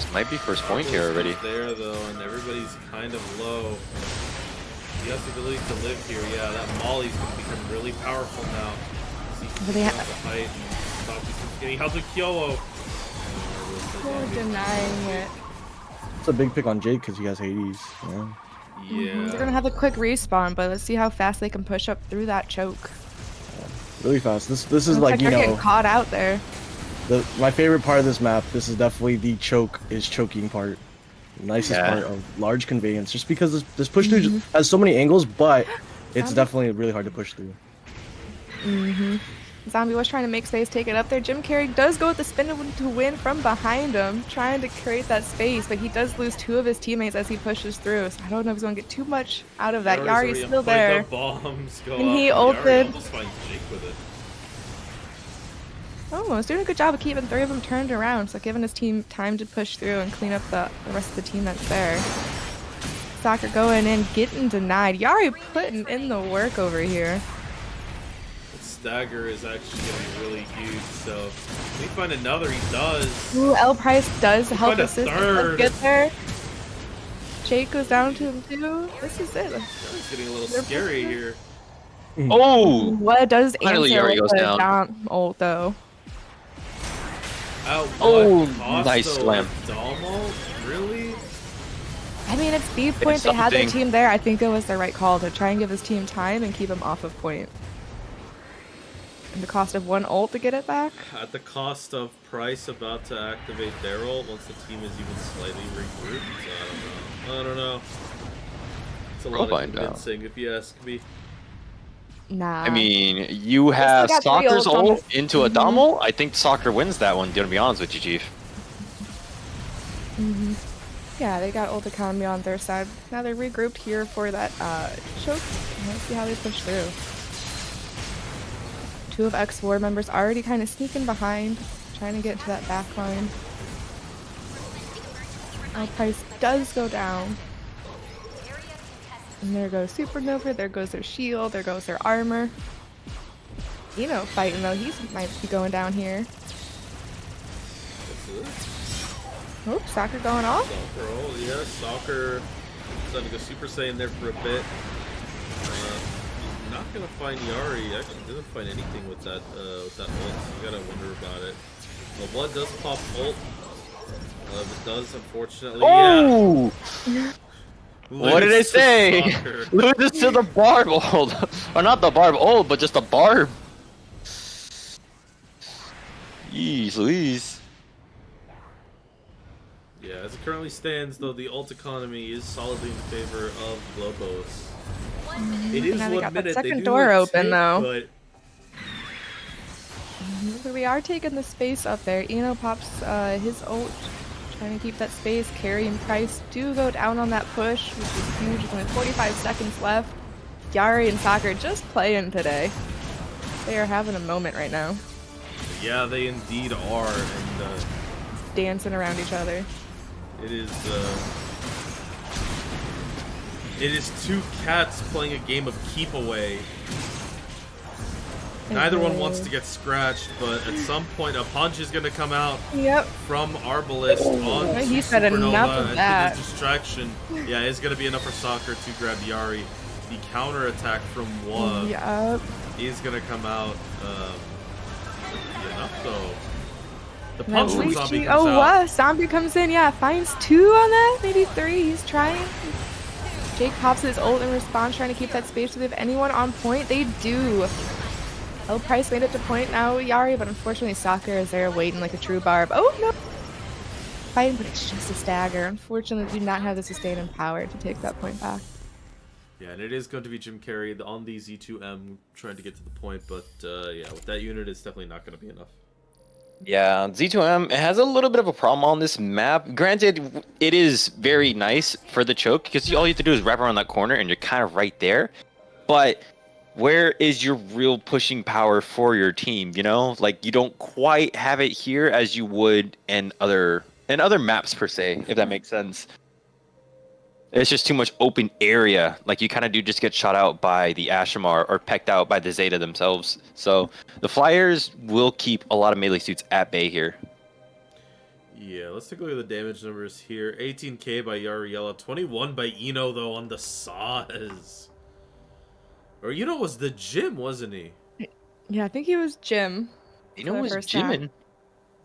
This might be first point here already. There though, and everybody's kind of low. He has the ability to live here. Yeah, that Molly's going to become really powerful now. But they the height and stop getting help with Kyowo. They're denying it. It's a big pick on Jake because he has Hades. Yeah. Yeah. They're gonna have a quick respawn, but let's see how fast they can push up through that choke. Really fast. This is Looks like, you they're getting know, caught out there. my favorite part of this map. This is definitely the choking part. The nicest part of large conveyance, just because this push through has so many angles, but it's definitely really hard to push through. Zombie was trying to make space, take it up there. Jim Carrey does go with the spin to win from behind him, trying to create that space, but he does lose 2 of his teammates as he pushes through. So I don't know if he's going to get too much out of that. Yari's still there. The bombs go And he Yari ulted. almost finds Jake with it. Almost doing a good job of keeping 3 of them turned around, so giving his team time to push through and clean up the rest of the team that's there. Soccer going in, getting denied. Yari putting in the work over here. Stagger is actually getting really huge, so if we find another, he does. Ooh, L Price does help find a assist third. get there. Jake goes down to him too. This is it. It's getting a little scary here. Oh! What does Finally, answer Yari goes with down. Dom ult though? At Oh, what cost, nice though? slam. Domo? Really? I mean, it's B point. They had their something. team there. I think it was the right call to try and give his team time and keep him off of point. And the cost of 1 ult to get it back. At the cost of Price about to activate their ult once the team is even slightly regrouped? I don't know. It's a We'll lot of find out. convincing if you ask me. Nah. I mean, you have got 3 Soccer's ults on ult this. into a Dommel. I think Soccer wins that one, to be honest with you, Chief. Yeah, they got ult economy on their side. Now they're regrouped here for that choke. Let's see how they push through. 2 of X4 members already kind of sneaking behind, trying to get to that back line. Our Price does go down. And there goes Supernova, there goes their shield, there goes their armor. Fighting though, he might be going down here. Oh, Soccer going off. Soccer ult, yeah. Soccer starting to go Super Saiyan there for a bit. Not gonna find Yari. Actually, doesn't find anything with that ult. So you gotta wonder about it. The blood does pop ult. It does, unfortunately. Oh! Yeah. What did I Loses to say? Soccer. Loses to the barb ult. Or not the barb ult, but just the barb. Jeez Louise. Yeah, as it currently stands, though, the ult economy is solidly in favor of Globos. It is Now they 1 got that minute. second They do door have open, tick, though. But We are taking the space up there. Eno pops his ult, trying to keep that space. Carry and Price do go down on that push, which is huge. With only 45 seconds left. Yari and Soccer just playing today. They are having a moment right now, yeah, they indeed are, and dancing around each other. it is 2 cats playing a game of keep away. Neither one wants to get scratched, but at some point a punch is going to come out Yep. from Arbalist on He said Supernova, enough of and that. the distraction, yeah, it's going to be enough for Soccer to grab Yari. The counter attack from Wa Yep. is going to come out. Be enough though. The Now punch from Luigi- Zombie oh, comes out. what? Zombie comes in, yeah, finds 2 on that, maybe 3. He's trying. Jake pops his ult in response, trying to keep that space. Do they have anyone on point? They do. L Price made it to point now, Yari, but unfortunately Soccer is there waiting like a true barb. Oh, no. Fighting, but it's just a stagger. Unfortunately, do not have the sustaining power to take that point back. Yeah, and it is going to be Jim Carrey on the Z2M trying to get to the point, but yeah, with that unit, it's definitely not going to be enough. Yeah, Z2M has a little bit of a problem on this map. Granted, it is very nice for the choke because all you have to do is wrap around that corner and you're kind of right there. But where is your real pushing power for your team? You know, like you don't quite have it here as you would in other maps per se, if that makes sense. It's just too much open area. Like you kind of do just get shot out by the Ashamar or pecked out by the Zeta themselves. So the Flyers will keep a lot of melee suits at bay here. Yeah, let's take a look at the damage numbers here. 18k by Yariella, 21 by Eno though on the Saz. Or Eno was the gym, wasn't he? Yeah, I think he was Jim. You know, for the was first half. Jimin.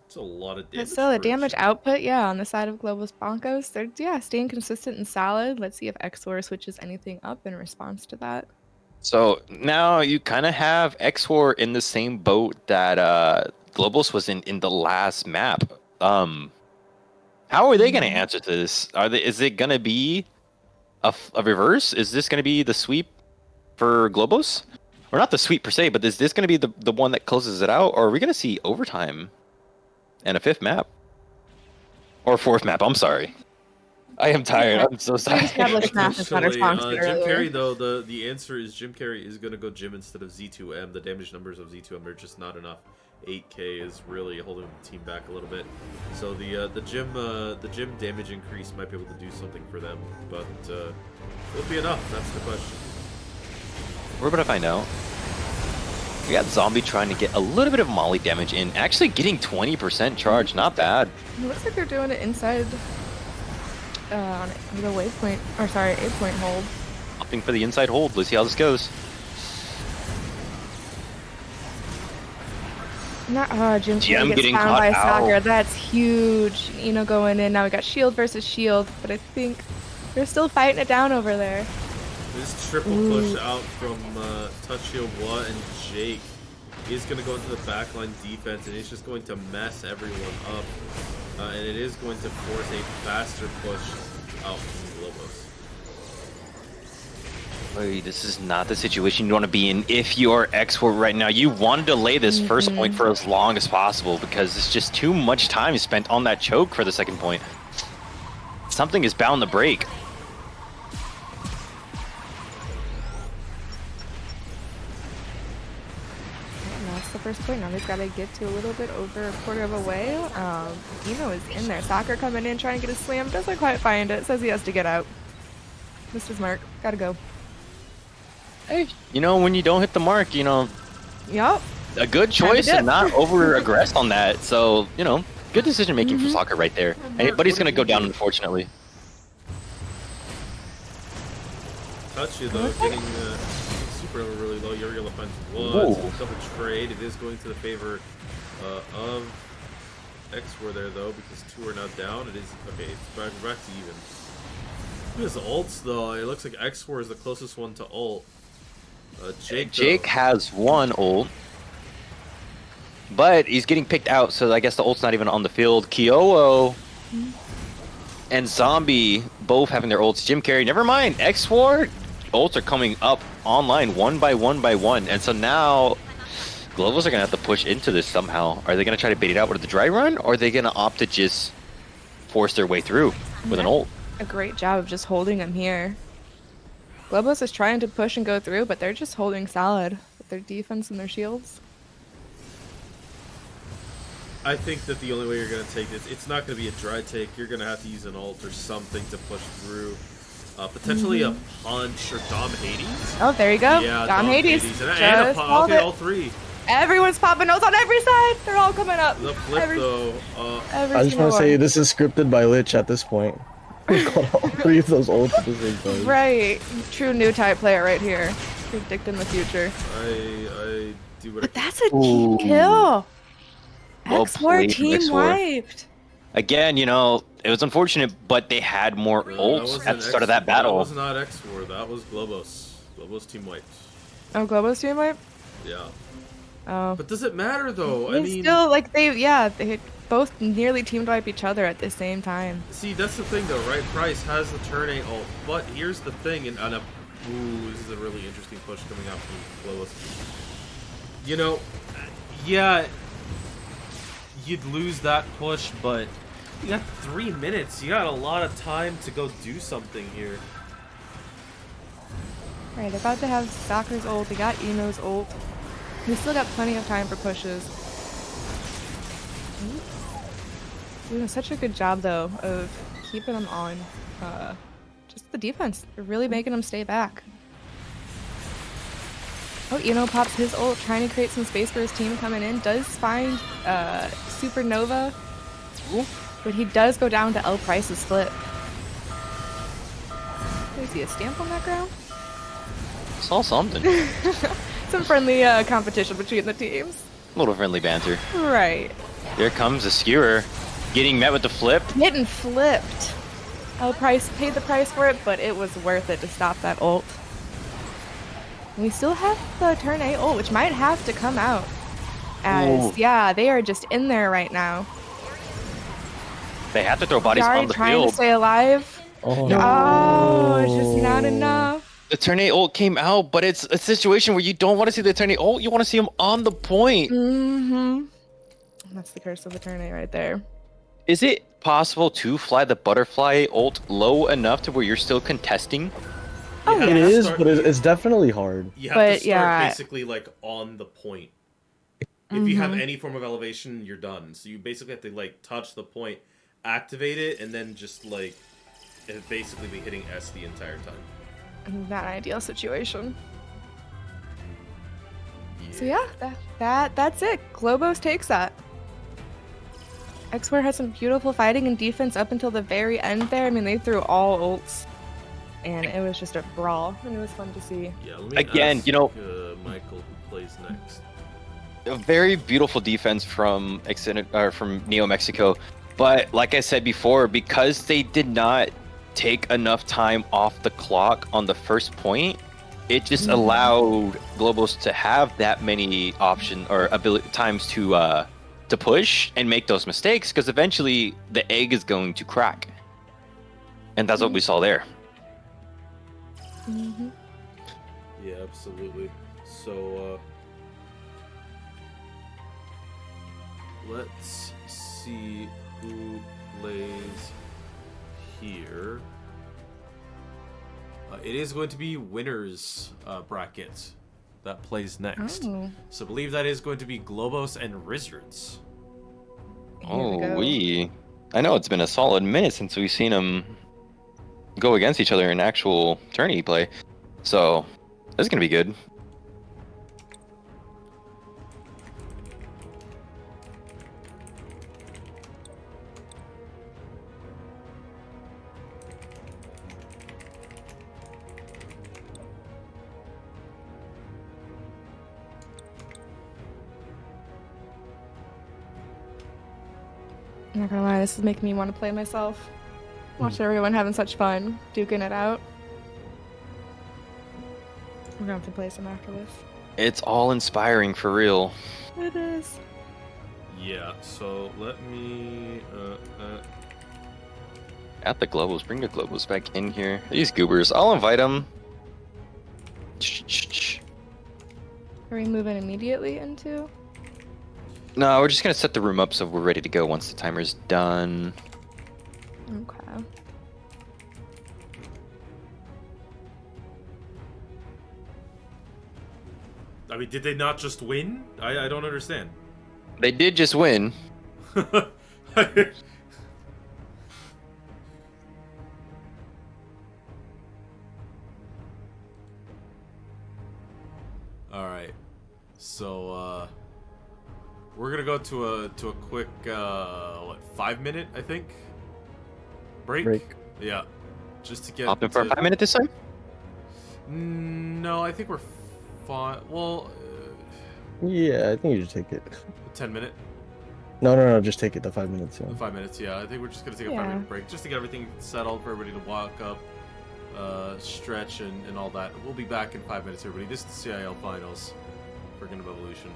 It's a lot of But damage. still, the for a damage gym. output, yeah, on the side of Globos Blancos, they're staying consistent and solid. Let's see if XOR switches anything up in response to that. So now you kind of have X4 in the same boat that Globos was in the last map. How are they going to answer to this? Is it going to be a reverse? Is this going to be the sweep for Globos? Or not the sweep per se, but is this going to be the one that closes it out? Or are we going to see overtime and a fifth map? Or fourth map, I'm sorry. I am tired. I'm so sorry. Established math is not Potentially, responsive Jim earlier. Carrey though, the answer is Jim Carrey is gonna go Jim instead of Z2M. The damage numbers of Z2M are just not enough. 8k is really holding the team back a little bit. So the Jim damage increase might be able to do something for them, but will it be enough? That's the question. We're about to find out. We got Zombie trying to get a little bit of Molly damage in. Actually getting 20% charge. Not bad. It looks like they're doing it inside on the waypoint, or sorry, 8-point hold. Opting for the inside hold. Let's see how this goes. Jim GM gets getting found caught by out. Soccer. That's huge. Going in. Now we got shield versus shield, but I think they're still fighting it down over there. This triple push out from Touchio Wa and Jake is going to go into the backline defense, and it's just going to mess everyone up. And it is going to force a faster push out from Globos. Wait, this is not the situation you want to be in if you are X4 right now. You want to delay this first point for as long as possible because it's just too much time spent on that choke for the second point. Something is bound to break. That's the first point. Now they've got to get to a little bit over a quarter of a way. Eno is in there. Soccer coming in, trying to get a slam. Doesn't quite find it. Says he has to get out. Mr. Smart, gotta go. Hey, when you don't hit the mark, Yup. a good choice dip. and not over-aggress on that. So, good decision-making for Soccer right there. Anybody's going to go down, unfortunately. Touchio though, getting super really low. Yuriela finds Whoa. one. Double trade. It is going to the favor of X4 there though, because two are now down. It is okay. It's back to even. Look at his ults though. It looks like X4 is the closest one to ult. Jake has one ult, but he's getting picked out, so I guess the ult's not even on the field. Kyowo and Zombie both having their ults. Jim Carrey, never mind. X4 ults are coming up online one by one, and so now Globos are gonna have to push into this somehow. Are they gonna try to bait it out with the dry run, or are they gonna opt to just force their way through with an ult? A great job of just holding him here. Globos is trying to push and go through, but they're just holding solid with their defense and their shields. I think that the only way you're going to take this, it's not going to be a dry take. You're going to have to use an ult or something to push through. Potentially a punch or Dom Hades. Oh, there you go. Yeah, Dom Hades. And a Just punch. called Okay, it. all three. Everyone's popping notes on every side. They're all coming up. The flip Every though. every I just single want to say one. this is scripted by Lich at this point. He's got all three of those ults at the same time. Right. True new type player right here. Predicting the future. I do what But I that's a team kill. Well X4 played, team X4. wiped. Again, it was unfortunate, but they had more ults at the start of that battle. That was not X4. That was Globos. Globos team wiped. Oh, Globos team wipe? Yeah. Oh. But does it matter though? I They mean, still, they both nearly teamed wipe each other at the same time. see, that's the thing though, right? Price has the turn A ult, but here's the thing, and ooh, this is a really interesting push coming out from Globos. Yeah, you'd lose that push, but you got 3 minutes. You got a lot of time to go do something here. Right, they're about to have Soccer's ult. They got Eno's ult. They still got plenty of time for pushes. Doing such a good job though of keeping them on just the defense. They're really making them stay back. Oh, Eno pops his ult, trying to create some space for his team coming in. Does find Supernova. But he does go down to L Price's flip. Is he a stamp on that ground? Saw something. Some friendly competition between the teams. A little friendly banter. Right. There comes a skewer. Getting met with the flip. Getting flipped. L Price paid the price for it, but it was worth it to stop that ult. We still have the turn A ult, which might have to come out. As, Ooh. yeah, they are just in there right now. They have to throw bodies Yari on the trying field. to stay alive. Oh, Oh, it's just not enough. The turn A ult came out, but it's a situation where you don't want to see the turn A ult. You want to see him on the point. Mm-hmm. That's the curse of the turn A right there. Is it possible to fly the butterfly ult low enough to where you're still contesting? Oh, have it to is, start- but it's definitely hard. You have But, to start yeah. basically like on the point. If you have any form of elevation, you're done. So you basically have to like touch the point, activate it, and then just like it basically be hitting S the entire time. Not an ideal situation. So yeah, that's it. Globos takes that. X4 has some beautiful fighting and defense up until the very end there. I mean, they threw all ults, and it was just a brawl, and it was fun to see. Yeah. Let me Again, ask, you know- Michael who plays next. A very beautiful defense from from Neo Mexico, but like I said before, because they did not take enough time off the clock on the first point, it just allowed Globos to have that many times to push and make those mistakes, because eventually the egg is going to crack, and that's what we saw there. Mm-hmm. Yeah, absolutely. So let's see who plays here. It is going to be winners bracket that plays next. Oh, So I believe that is going to be Globos and Rizzards. here we go. I know it's been a solid minute since we've seen them go against each other in actual tourney play, so this is gonna be good. I'm not gonna lie, this is making me want to play myself. Watch everyone having such fun, duking it out. We're gonna have to play some after this. It's all inspiring for real. It is. Yeah, so let me At the Globos, bring the Globos back in here. These goobers, I'll invite them. Are we moving immediately into? No, we're just gonna set the room up so we're ready to go once the timer's done. Okay. I mean, did they not just win? I don't understand. They did just win. All right. So we're going to go to a quick 5-minute, I think, break. Yeah. Just to get Opt in for a 5-minute this time? No, I think we're fine. Well, Yeah, I think you should take it. 10-minute. No, just take it. The 5 minutes. Yeah. 5 minutes, yeah. I think we're just gonna take a Yeah. 5-minute break just to get everything settled for everybody to walk up, stretch, and all that. We'll be back in 5 minutes, everybody. This is the CIL Finals for Gun of Evolution.